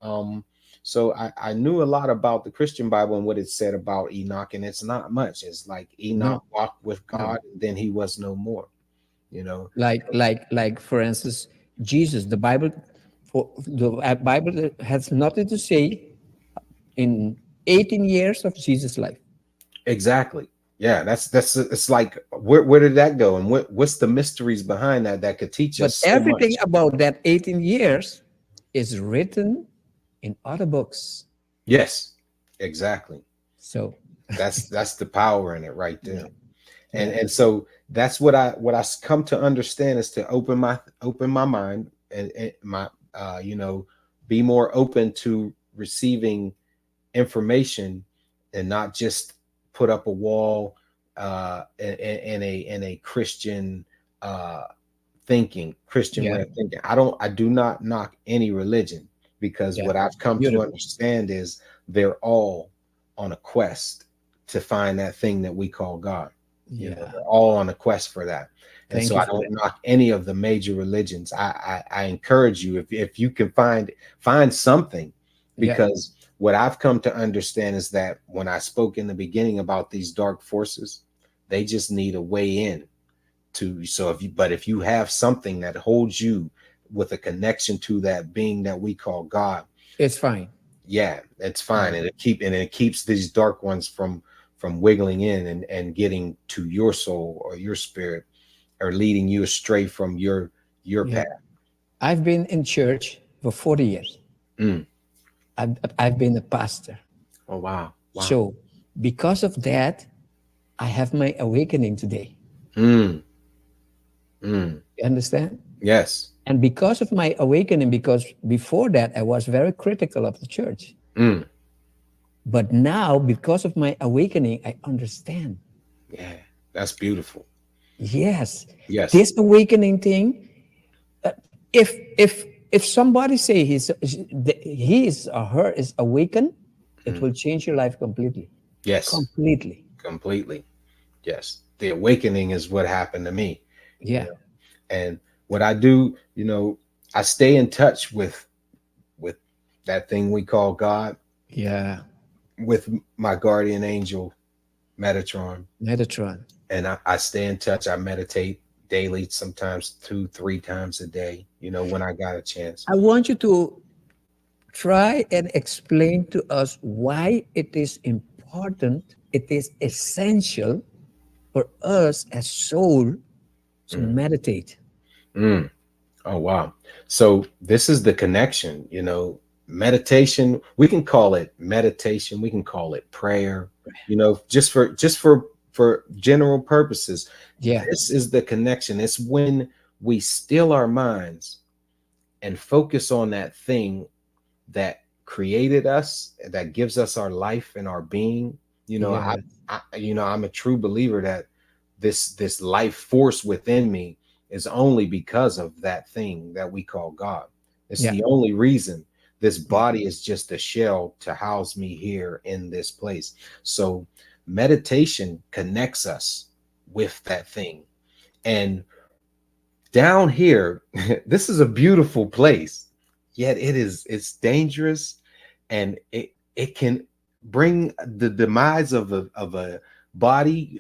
so I knew a lot about the Christian Bible and what it said about Enoch, and it's not much. It's like Enoch walked with God, and then he was no more, you know. Like for instance, Jesus, the Bible has nothing to say in 18 years of Jesus' life. Exactly. Yeah, that's it's like where did that go, and what's the mysteries behind that could teach us so everything much? About that 18 years is written in other books. Yes, exactly. So that's the power in it right there. And so that's what I come to understand, is to open my mind and my you know, be more open to receiving information and not just put up a wall in a Christian thinking, Christian Yeah. way of thinking. I do not knock any religion, because Yeah. what I've come to Beautiful. understand is they're all on a quest to find that thing that we call God. You know, Yeah. they're all on a quest for that. And Thank so you I for don't that. knock any of the major religions. I encourage you, if you can find something, Yeah. because what I've come to understand is that when I spoke in the beginning about these dark forces, they just need a way in to. So if you have something that holds you with a connection to that being that we call God, It's fine. yeah, it's fine. Yeah. And it keeps these dark ones from wiggling in and getting to your soul or your spirit, or leading you astray from your Yeah. path. I've been in church for 40 years. Mm. I've been a pastor. Oh wow. Wow. So because of that, I have my awakening today. Mm. Mm. You understand? Yes. And because of my awakening, because before that I was very critical of the church. Mm. But now, because of my awakening, I understand. Yeah. That's beautiful. Yes, Yes. this awakening thing. uh, if somebody say he is or her is awakened, it Mm. will change your life completely, Yes. completely. Completely. Yes. The awakening is what happened to me. You Yeah, know, and what I do, I stay in touch with that thing we call God, yeah. with my guardian angel Metatron. Metatron. And I stay in touch. I meditate daily, sometimes 2 3 times a day, when I got a chance. I want you to try and explain to us why it is important, it is essential for us as soul to Mm. meditate. Mm. Oh wow. So this is the connection, meditation. We can call it meditation, we can call it prayer, just for general purposes. Yeah, This is the connection. It's when we still our minds and focus on that thing that created us, that gives us our life and our being. You know, yeah, I'm a true believer that this life force within me is only because of that thing that we call God. It's yeah, the only reason. This yeah, body is just a shell to house me here in this place. So meditation connects us with that thing. And down here, this is a beautiful place, yet it's dangerous, and it can bring the demise of a body,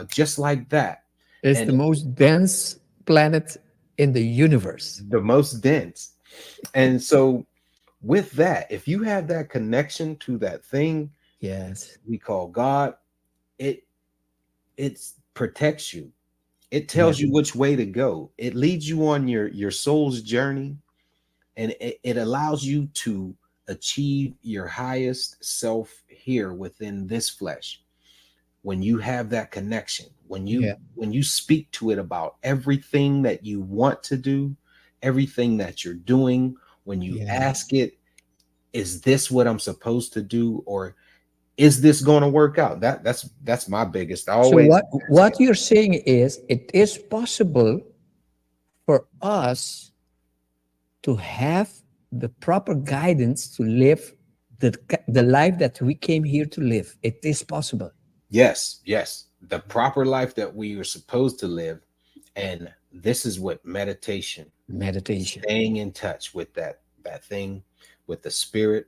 just like that. it's And the most dense planet in the universe. the most dense. And so with that, if you have that connection to that thing Yes, we call God, it it protects you. It yeah, tells you which way to go. It leads you on your soul's journey, and it allows you to achieve your highest self here within this flesh. When you have that connection, when you yeah, when you speak to it about everything that you want to do, everything that you're doing, when you yeah. ask it, is this what I'm supposed to do, or is this going to work out? That's my biggest. I So always ask it. what you're saying is it is possible for us to have the proper guidance to live the life that we came here to live. It is possible. Yes, yes, the proper life that we are supposed to live. And this is what meditation, Meditation. staying in touch with that thing, with the spirit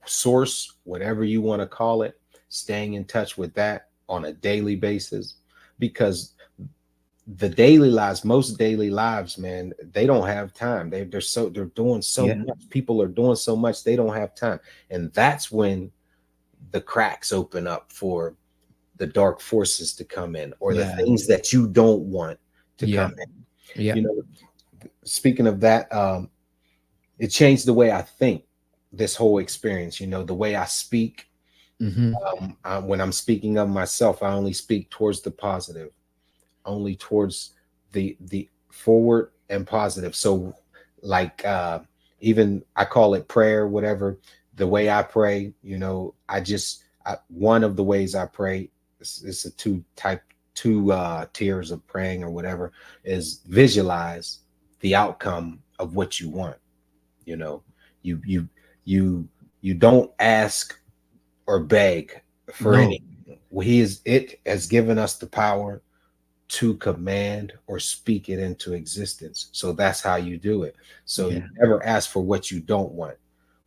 source, whatever you want to call it, staying in touch with that on a daily basis. Because the daily lives, most daily lives, man, they don't have time. They're doing so Yeah, much. People are doing so much, they don't have time. And that's when the cracks open up for the dark forces to come in, or the yeah, things that you don't want to yeah, come in. yeah, You know, speaking of that, it changed the way I think. This whole experience, the way I speak. hmm, When I'm speaking of myself, I only speak towards the positive, only towards the forward and positive. So, like, even I call it prayer, whatever. The way I pray, one of the ways I pray it's a two tiers of praying or whatever, is visualize the outcome of what you want. You know, you you don't ask or beg for No. anything. It has given us the power to command or speak it into existence. So that's how you do it. So you Yeah. never ask for what you don't want.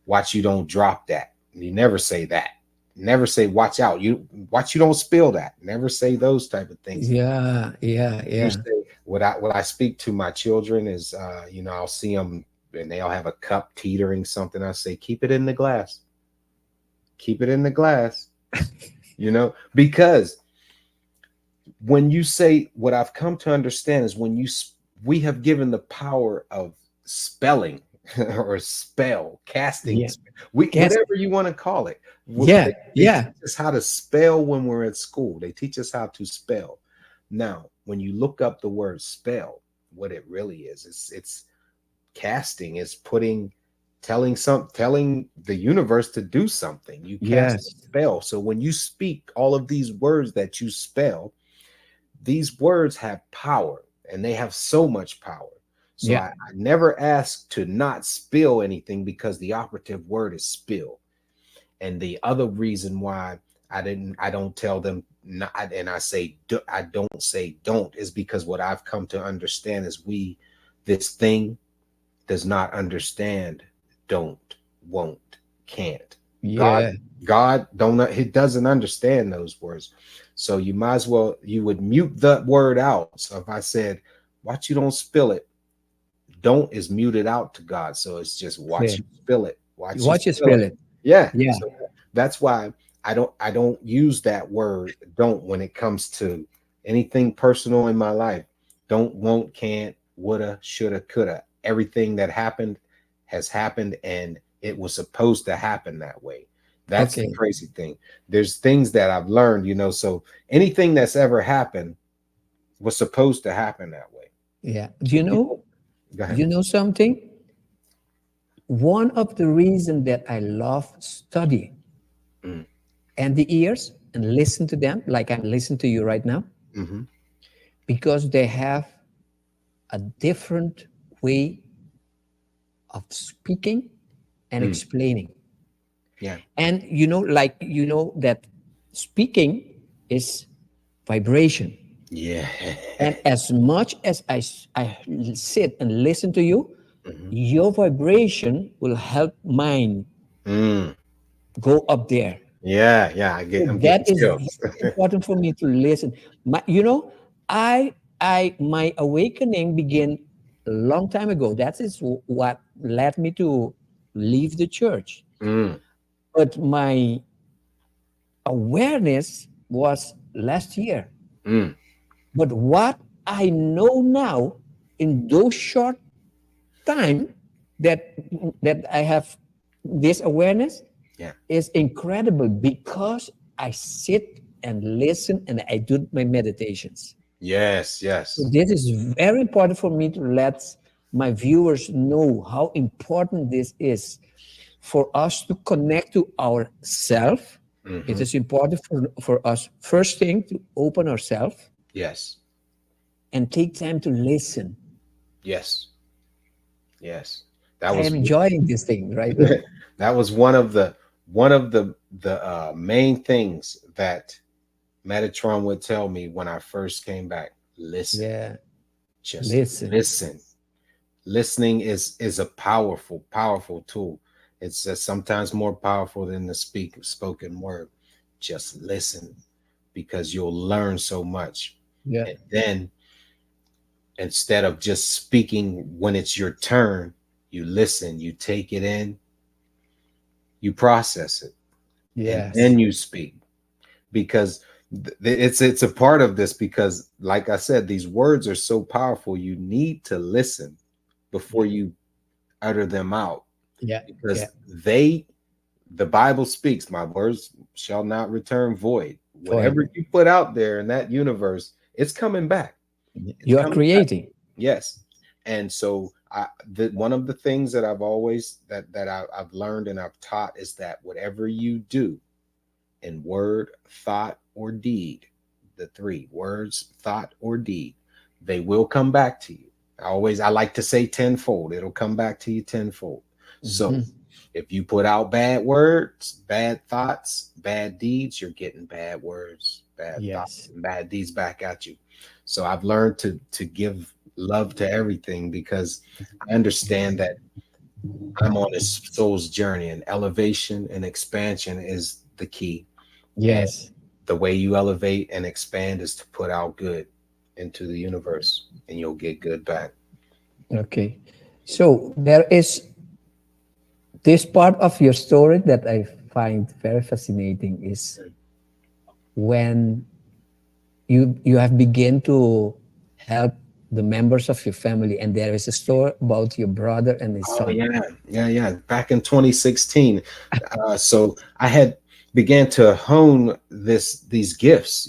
Watch you don't drop that. You never say that. Never say watch out. You watch you don't spill that. Never say those type of things. Yeah. Yeah. You Yeah. say what I speak to my children is I'll see them and they'll have a cup teetering something. I say keep it in the glass. Keep it in the glass. Because when you say, what I've come to understand is we have given the power of spelling or spell casting, Yeah. Yes. whatever you want to call it. Yeah. They Yeah. teach us how to spell when we're at school. They teach us how to spell. Now, when you look up the word spell, what it really is, it's casting, is telling the universe to do something. You cast a Yes. spell. So when you speak all of these words that you spell, these words have power, and they have so much power. So Yeah. I never ask to not spill anything, because the operative word is spill. And the other reason why I don't tell them not, and I don't say don't, is because what I've come to understand is this thing does not understand don't, won't, can't. Yeah. God don't, he doesn't understand those words. So you would mute that word out. So if I said, watch you don't spill it, don't is muted out to God. So it's just watch Yeah. you spill it. Watch you Watch it spill spell it. it. Yeah. Yeah. So that's why I don't use that word don't when it comes to anything personal in my life. Don't, won't, can't, woulda, shoulda, coulda. Everything that happened has happened, and it was supposed to happen that way. That's the Okay. crazy thing. There's things that I've learned, so anything that's ever happened was supposed to happen that way. Yeah. Go ahead. You know something? One of the reasons that I love study Mm, and the ears and listen to them, like I'm listening to you right now, mm-hmm. because they have a different way of speaking and Mm, explaining. yeah. And that speaking is vibration. Yeah. And as much as I sit and listen to you, Mhm. your vibration will help mine Mm, go up there. yeah. Yeah. So I'm that getting is very chills. important for me to listen. I my awakening began a long time ago. That is what led me to leave the church. Mm, But my awareness was last year. mm, But what I know now in those short time that I have this awareness yeah. is incredible because I sit and listen and I do my meditations. Yes. So Yes. this is very important for me to let my viewers know how important this is for us to connect to ourself. It Mm-hmm. is important for us first thing to open ourselves Yes. and take time to listen. Yes. Yes. That I am was enjoying this thing right now. that was one of the main things that Metatron would tell me when I first came back. Listen, Yeah, just listen. listen. Listening is a powerful tool. It's sometimes more powerful than the spoken word. Just listen, because you'll learn so much. Yeah. And then, instead of just speaking when it's your turn, you listen, you take it in, you process it, and Yes. then you speak. Because it's a part of this, because like I said, these words are so powerful. You need to listen before you utter them out, Yeah. Yeah. because the Bible speaks, my words shall not return void. Void. Whatever you put out there in that universe, it's coming back. It's You are coming back. creating. Yes. And so one of the things that I've learned and I've taught is that whatever you do in word, thought, or deed, the three words, thought or deed, they will come back to you. I like to say tenfold. It'll come back to you tenfold. So Mhm. if you put out bad words, bad thoughts, bad deeds, you're getting bad words, bad thoughts, Yes. and bad deeds back at you. So I've learned to give love to everything because I understand that I'm on this soul's journey, and elevation and expansion is the key. And Yes. the way you elevate and expand is to put out good into the universe, and you'll get good back. Okay. So there is this part of your story that I find very fascinating is when you have begun to help the members of your family, and there is a story about your brother and his Oh son. yeah, yeah, yeah. Back in 2016, so I had began to hone these gifts.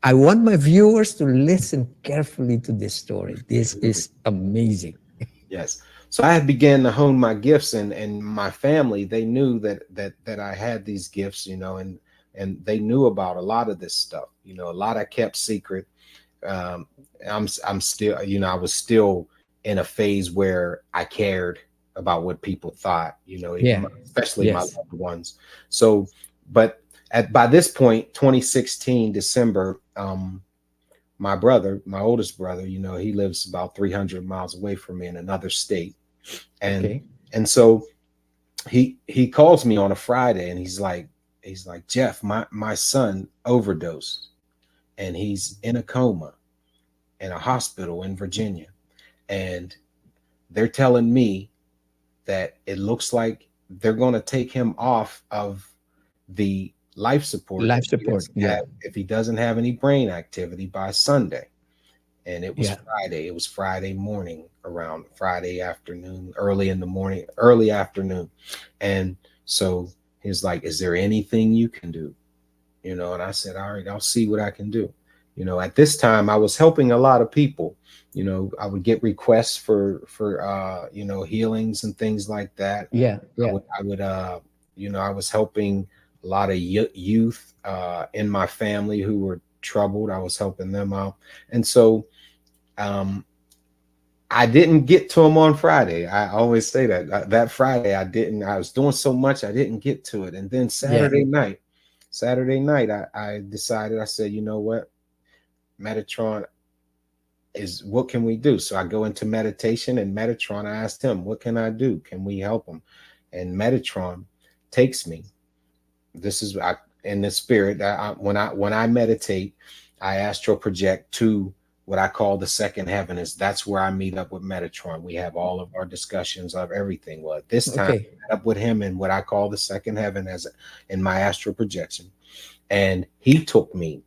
I want my viewers to listen carefully to this story. This Mhm. is amazing. Yes. So I had began to hone my gifts, and my family, they knew that I had these gifts, and they knew about a lot of this stuff. A lot I kept secret. Um, I'm still, I was still in a phase where I cared about what people thought, Yeah. especially my Yes. loved ones. So, but by this point, 2016 December, my brother, my oldest brother, he lives about 300 miles away from me in another state, and Okay. so he calls me on a Friday, and he's like, Jeff, my son overdosed, and he's in a coma in a hospital in Virginia, and they're telling me that it looks like they're going to take him off of the life support Life support. Yeah. if he doesn't have any brain activity by Sunday. And it was Yeah. Friday. It was Friday morning, around Friday afternoon, early in the morning, early afternoon. And so he's like, is there anything you can do? And I said, all right, I'll see what I can do. At this time I was helping a lot of people. I would get requests for healings and things like that. Yeah. I Yeah. would I would I was helping a lot of youth in my family who were troubled. I was helping them out. And so um I didn't get to them on Friday. I always say that that Friday I didn't. I was doing so much I didn't get to it. And then Yeah. Saturday night, I decided. I said, you know what, Metatron is. What can we do? So I go into meditation, and Metatron. I asked him, what can I do? Can we help him? And Metatron takes me. This is in the spirit. When I meditate, I astral project to what I call the second heaven. That's where I meet up with Metatron. We have all of our discussions of everything. Well, at this time, Okay. I met up with him in what I call the second heaven, as in my astral projection, and he took me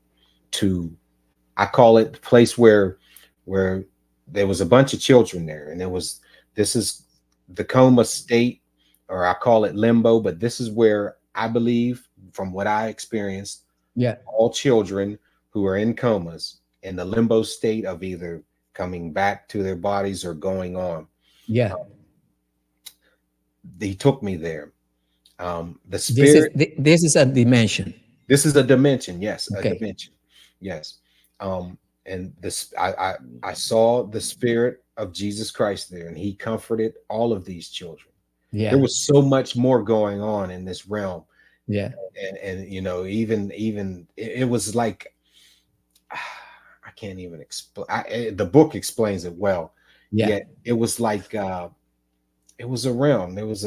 to, I call it the place where there was a bunch of children there, and this is the coma state, or I call it limbo, but this is where I believe, from what I experienced, Yeah. all children who are in comas in the limbo state of either coming back to their bodies or going on. Yeah. He took me there. The This is spirit, this is a dimension. this is a dimension, yes, a Okay. dimension, yes. And this, I saw the spirit of Jesus Christ there, and he comforted all of these children. There Yeah. was so much more going on in this realm, Yeah. and even it was like, I can't even explain. The book explains it well. Yeah. Yet it was like, it was a realm. There was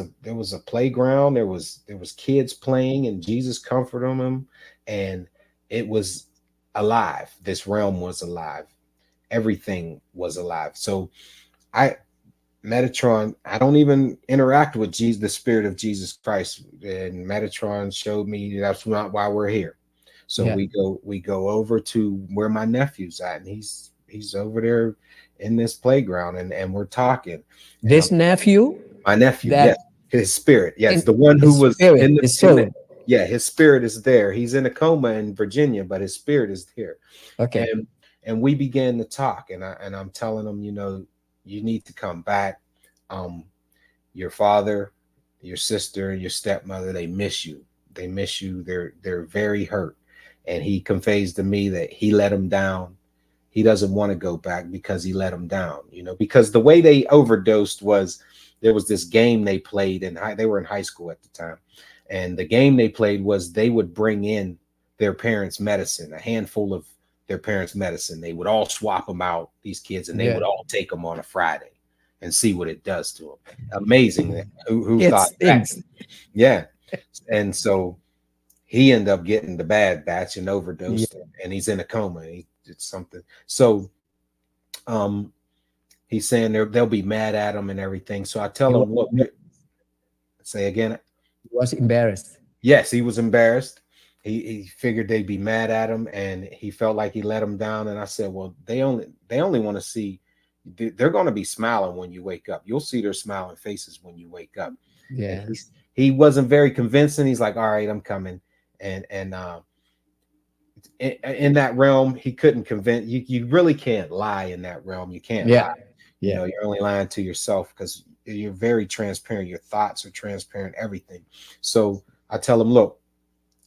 a playground. There was kids playing, and Jesus comforted them, and it was alive. This realm was alive. Everything was alive. So I Metatron, I don't even interact with Jesus, the spirit of Jesus Christ. And Metatron showed me that's not why we're here. So Yeah. we go over to where my nephew's at, and he's over there in this playground, and we're talking. And This nephew my nephew, that yes, his spirit, yes, in the one who his was spirit, in his the, soul. yeah, his spirit is there. He's in a coma in Virginia, but his spirit is here. Okay. And we began to talk, and I'm telling him, you need to come back. Um, your father, your sister, and your stepmother, they miss you. They miss you. They're very hurt. and he conveys to me that he let him down. He doesn't want to go back because he let him down, because the way they overdosed was there was this game they played they were in high school at the time. And the game they played was they would bring in their parents' medicine, a handful of their parents' medicine. They would all swap them out, these kids, and they would all take them on a Friday and see what it does to them. Amazing. Who thought that? Yeah. And so he ended up getting the bad batch and overdosed, and he's in a coma. He did something. So he's saying they'll be mad at him and everything. So I tell him, look, say again. He was embarrassed. Yes, he was embarrassed. He figured they'd be mad at him, and he felt like he let them down. And I said, well, they only want to see, they're going to be smiling when you wake up. You'll see their smiling faces when you wake up. Yeah. He wasn't very convincing. He's like, all right, I'm coming. And in that realm, he couldn't convince you. You really can't lie in that realm. You can't lie. You're only lying to yourself because you're very transparent. Your thoughts are transparent, everything. So I tell him, look,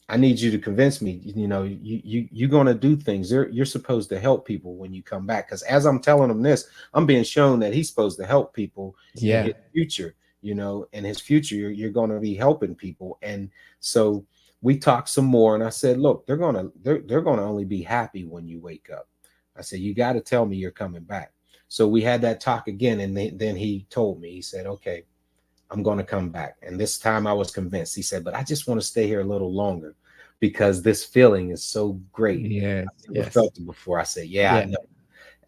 I need you to convince me, you're going to do things. You're supposed to help people when you come back. Because as I'm telling him this, I'm being shown that he's supposed to help people in his future, in his future, you're going to be helping people. And so we talked some more, and I said, look, they're going to only be happy when you wake up. I said, you got to tell me you're coming back. So we had that talk again. And then he told me, he said, okay, I'm going to come back. And this time I was convinced. He said, but I just want to stay here a little longer because this feeling is so great. Yeah. I never felt it before. I said, I know.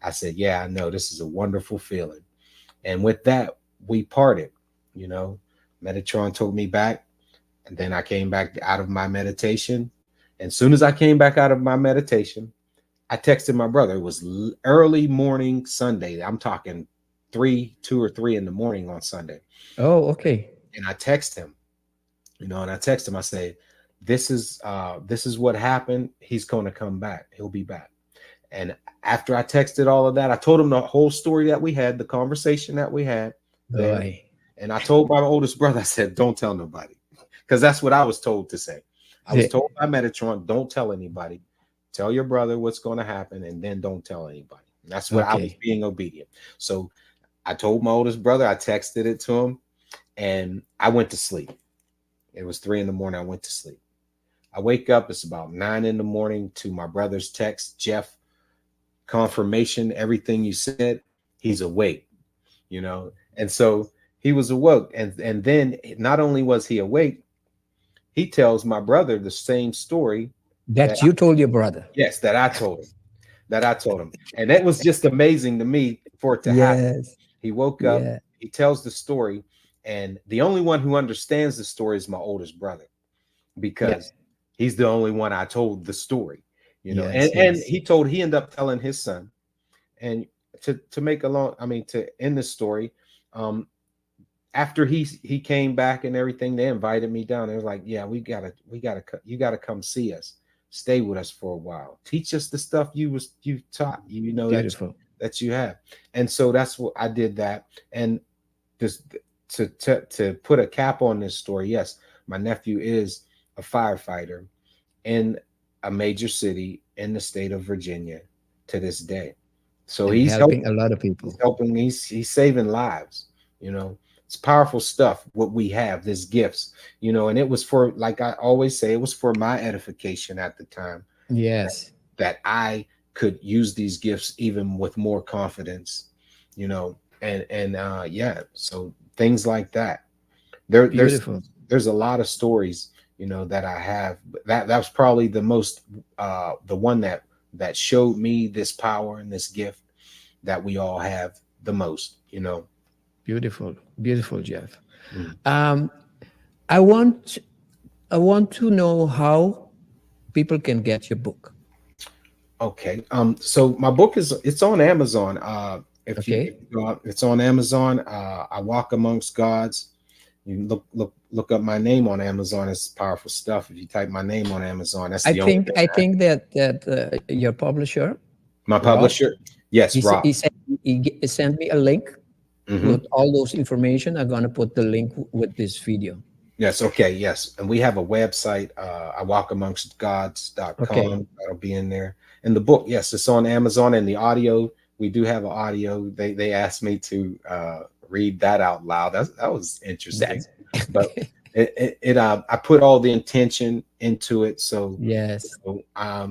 I said, I know. This is a wonderful feeling. And with that, we parted. Metatron took me back. And then I came back out of my meditation. And as soon as I came back out of my meditation, I texted my brother. It was early morning Sunday. I'm talking 2 or 3 in the morning on Sunday. Oh, okay. And I text him, I say, this is what happened. He's going to come back. He'll be back. And after I texted all of that, I told him the whole story that we had, the conversation that we had. And I told my oldest brother, I said, don't tell nobody. Because that's what I was told to say. I was told by Metatron, don't tell anybody. Tell your brother what's going to happen, and then don't tell anybody. And that's what I was being obedient. So I told my oldest brother, I texted it to him, and I went to sleep. It was 3 in the morning. I went to sleep. I wake up. It's about 9 in the morning to my brother's text. Jeff, confirmation, everything you said, he's awake, And so he was awoke. And then not only was he awake, he tells my brother the same story that you told your brother. Yes, that I told him. And that was just amazing to me for it to happen. He woke up, he tells the story, and the only one who understands the story is my oldest brother, because he's the only one I told the story, and he ended up telling his son. And to end the story, after he came back and everything, they invited me down. They were like, yeah, you gotta come see us. Stay with us for a while. Teach us the stuff you taught, that you have. And so that's what I did that. And just to put a cap on this story, yes, my nephew is a firefighter in a major city in the state of Virginia to this day. So he's helping a lot of people. He's saving lives, It's powerful stuff, what we have, these gifts, and it was for, like I always say, it was for my edification at the time. Yes. That I could use these gifts even with more confidence, so things like that. There's a lot of stories, that I have. That was probably the most, the one that showed me this power and this gift that we all have the most, Beautiful, Jeff. I want to know how people can get your book. Okay. So my book it's on Amazon. It's on Amazon. I Walk Amongst Gods. You can look up my name on Amazon. It's powerful stuff. If you type my name on Amazon, that's the only thing. I think that your publisher, my publisher, yes, Rob, he sent me a link with all those information. I'm gonna put the link with this video. Yes. Okay. Yes. And we have a website, Okay, iwalkamongstgods.com. That'll be in there. And the book, yes, it's on Amazon. And the audio, we do have an audio. They asked me to read that out loud. That was interesting. that's But I put all the intention into it. So, yes. I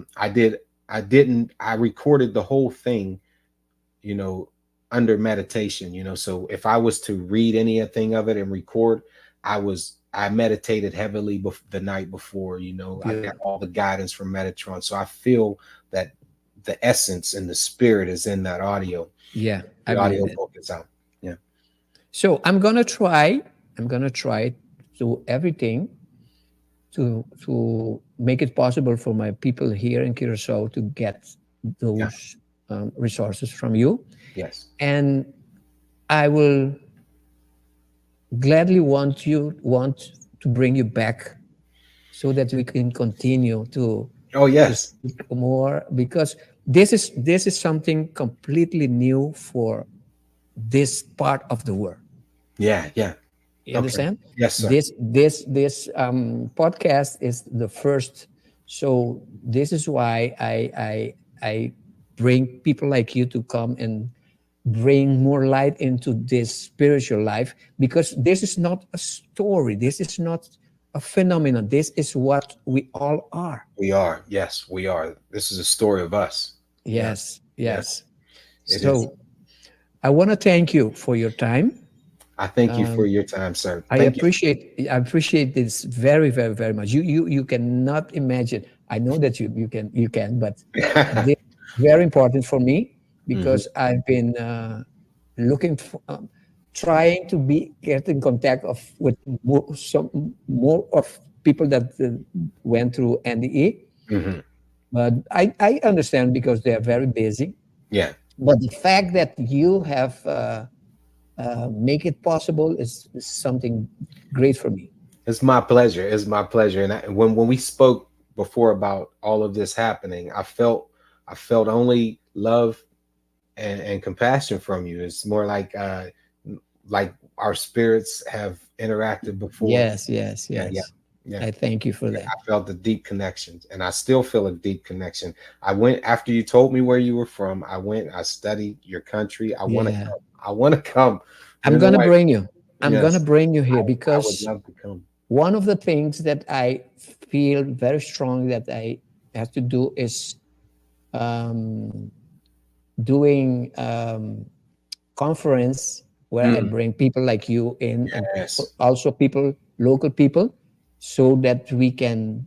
recorded the whole thing, you know, under meditation, you know. So if I was to read anything of it and record, I meditated heavily the night before, you know. I got Beautiful. all the guidance from Metatron. So I feel that the essence and the spirit is in that audio. Yeah, I The believe audio that. book is out. Yeah. So I'm gonna try. I'm gonna try to do everything to make it possible for my people here in Curacao to get Yeah. those resources from you, Yes. and I will gladly want to bring you back so that we can continue Oh, to yes. speak more, because this is something completely new for this part of the world. Yeah. Yeah. You Okay. understand? Yes, sir. This podcast is the first, so this is why I bring people like you to come and bring more light into this spiritual life, because this is not a story. This is not a phenomenon. This is what we all are. We are. Yes, we are. This is a story of us. Yeah. Yes, Yes, yes. it is. So I want to thank you for your time. I thank you for your time, sir. I Thank you. appreciate this very, very, very much. You cannot imagine. I know that you can, but this is very important for me, Mhm. because I've been looking for, trying to get in contact with some more of people that went through NDE, Mhm. but I understand because they are very busy. Yeah. But the fact that you have make it possible is something great for me. It's my pleasure. It's my pleasure. And when we spoke before about all of this happening, I felt only love and compassion from you. It's more like our spirits have interacted before. Yes, yes, Yeah, yeah, yes. yeah. I thank you for Yeah, that. I felt a deep connection, and I still feel a deep connection. I went after you told me where you were from. I went. I studied your country. I want to Yeah. come. I want to come. Me I'm and the gonna wife. bring you. I'm gonna Yes, bring you here I would because love to come. one of the things that I feel very strong that I have to do is um, doing conference where I Mm, bring people like you in, and yes, also people, local people, so that we can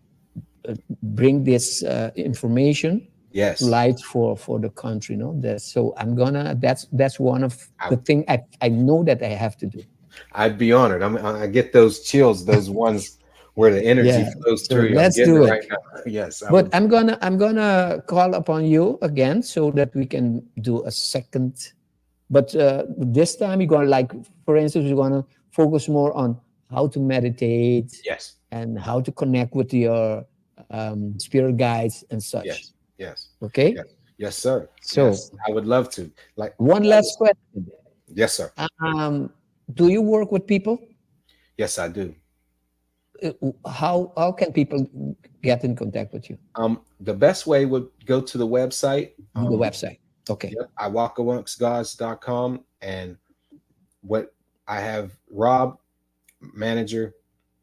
bring this information to yes. light for the country. No, so I'm gonna. That's one of I, the thing I know that I have to do. I'd be honored. I get those chills, those ones where the energy Yeah. flows So through you. I'm let's getting it do right it. now. Yes, I But would. I'm gonna call upon you again so that we can do a second. But this time we're gonna, like, for instance, we're gonna focus more on how to meditate Yes, and how to connect with your spirit guides and such. yes, yes, Okay. yes, yes, sir. So Yes, I would love to. Like, one I last was, question. yes, sir. Um, do you work with people? Yes, I do. How can people get in contact with you? The best way would go to the website. The website. Okay. Yep, iwalkamongstgods.com, and what I have Rob, manager,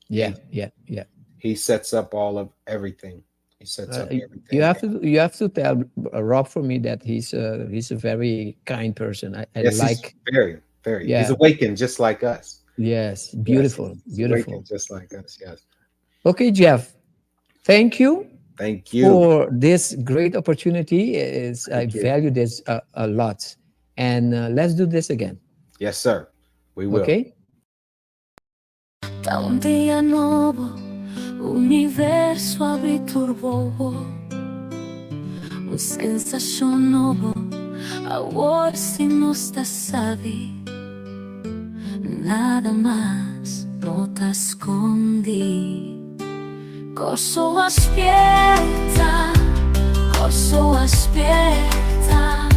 Yeah. Yeah. Yeah. he sets up all of everything. He sets up You everything. have to tell Rob for me that he's a very kind person. I Yes, he's like. very, very. He's Yeah. awakened just like us. Yes. Yes, Beautiful. he's Beautiful. awakened just like us. Yes. Okay, Jeff. Thank you Thank you. for this great opportunity. I Thank you. value this a lot, and let's do this again. Yes, sir. We will. Okay. Da un día nuovo, universo abiturbou, sensação nova, agora se não está sabe, nada mais não tá escondi. Corso aspetta, corso aspetta,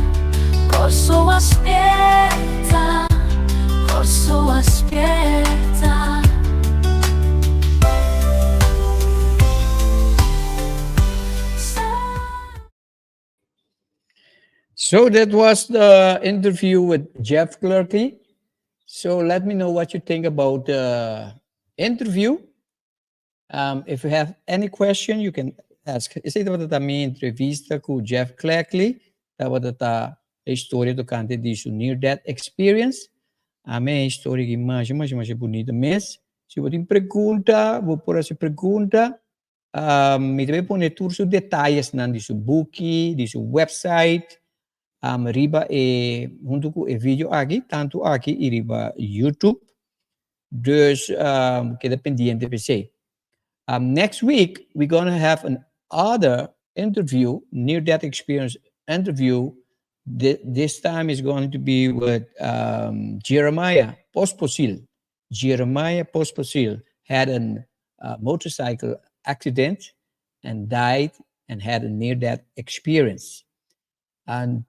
corso aspetta, corso aspetta. So that was the interview with Jeff Clerkey. So let me know what you think about the interview. If you have any question, you can ask. Essa é a minha entrevista com o Jeff Clerkley. Estava a história do cante disso Near Death Experience. A minha história que mais bonita mesmo. Se você tem pergunta, vou pôr essa pergunta. Me também pôr todos os detalhes na disso book, disso website. Riba junto com o vídeo aqui, tanto aqui e riba YouTube. Dus queda pendiente para você. Next week, we're going to have another interview, near-death experience interview. This time is going to be with Jeremiah Posposil. Jeremiah Posposil had a motorcycle accident and died and had a near-death experience. And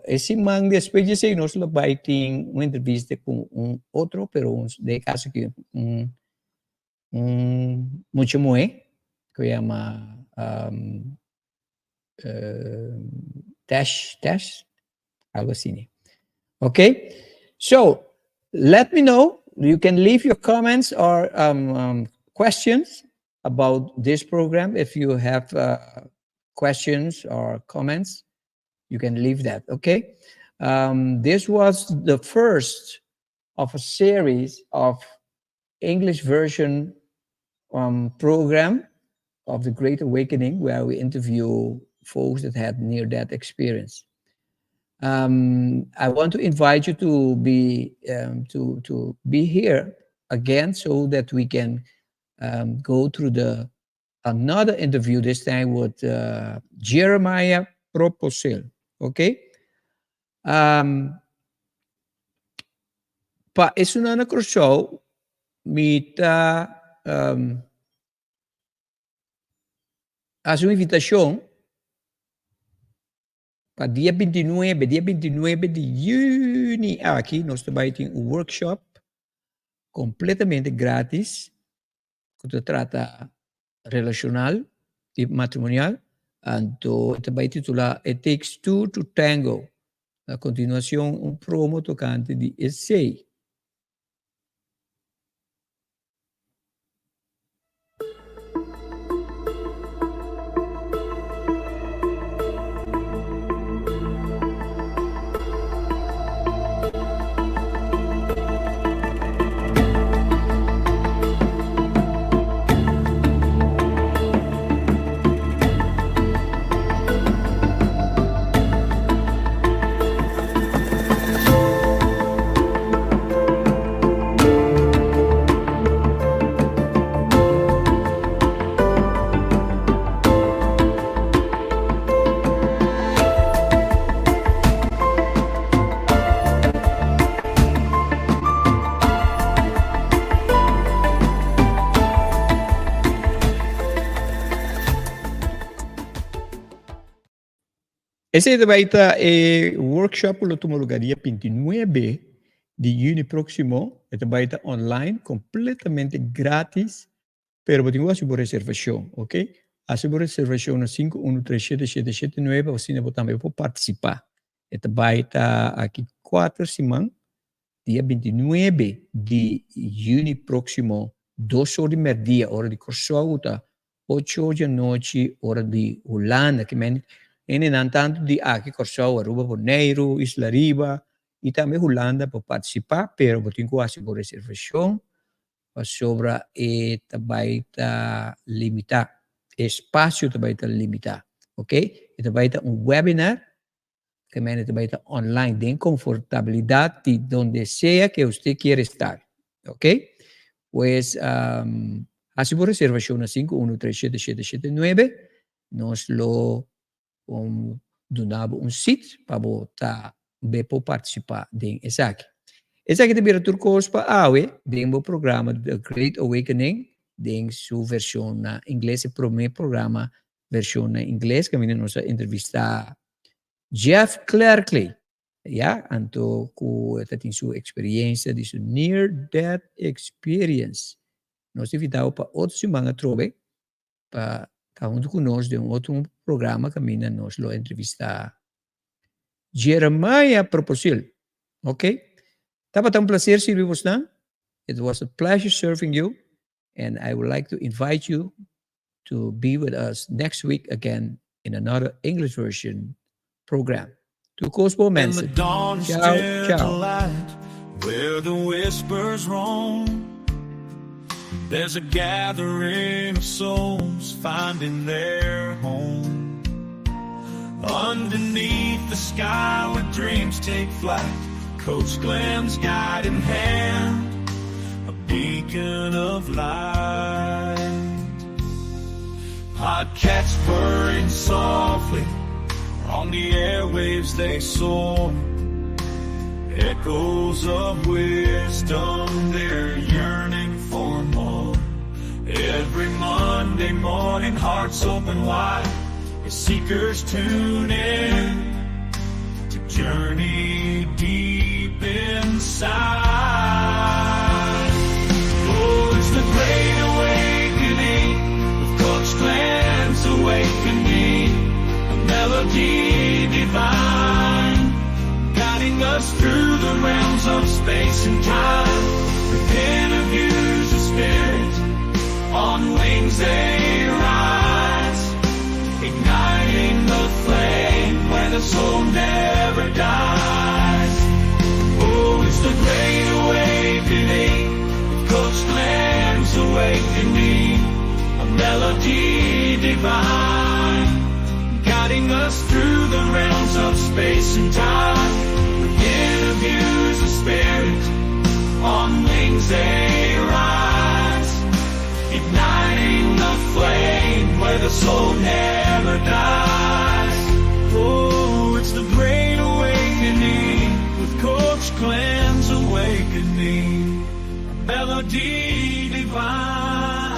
esse man depois de sei nós vai ter uma entrevista com outro, pero de caso que mucho muy que llama dash algo así. Okay, so let me know. You can leave your comments or questions about this program. If you have questions or comments, you can leave that. Okay, this was the first of a series of English version program of the Great Awakening, where we interview folks that had near-death experience. I want to invite you to be here again, so that we can go through another interview, this time with Jeremiah Proposel. Okay. Pa isso não é show, mita a sua invitação para dia 29 de junho aqui nós também temos um workshop completamente grátis que trata relacional e matrimonial. Então também titula It Takes Two to Tango. A continuação promo tocante de essay. Ese vai estar workshop lo tomou lugar dia 29 de junho próximo. Este vai estar online, completamente grátis, pero você tem que fazer reservação, ok? Fazer reservação no 51377779, você também pode participar. Este vai estar aqui 4 semanas, dia 29 de junho próximo, 2 horas de meio-dia, hora de Korsauta, 8 horas da noite, hora de Holanda, que en tanto de aqui Corsau, Aruba, Bonaire, Isla Riba e também Holanda para participar, pero você tem que fazer por reservação, sobre também está limitado, espaço também está limitado, ok? E também está webinar, que também está online, de confortabilidade de onde seja que você quer estar, ok? Pues, fazer por reservação na 51377779, nós lo donava sítio para botar participar de essa aqui. Essa aqui também é turcos para o programa The Great Awakening, tem sua versão na inglês, o primeiro programa versão na inglês, que nós entrevistar Jeff Clerkley, então tem sua experiência de sua near death experience. Nós invitamos para outra semana trove para junto conosco de outro programa que nós lo entrevistar Jeremiah Proposil. Okay? Dapat ang placer silibus na. It was a pleasure serving you. And I would like to invite you to be with us next week again in another English version program. Tukos po, In the mensen. dawn's Ciao, gentle ciao. light, where the whispers roam, there's a gathering of souls finding their home. Underneath the sky where dreams take flight, Coach Glenn's guiding hand, a beacon of light. Podcasts purring softly, on the airwaves they soar. Echoes of wisdom, they're yearning for more. Every Monday morning, hearts open wide, as seekers tune in to journey deep inside. Oh, it's the great awakening, with Coach Glenn's awakening, a melody divine, guiding us through the realms of space and time, with interviews of spirit, on wings they rise, igniting the flame where the soul never dies. Oh, it's the great awakening, with Coach Glenn's awakening, a melody divine, guiding us through the realms of space and time, with interviews of spirit, on wings they rise, igniting the flame where the soul never dies. Oh, it's the great awakening, with Coach Glenn's awakening, a melody divine.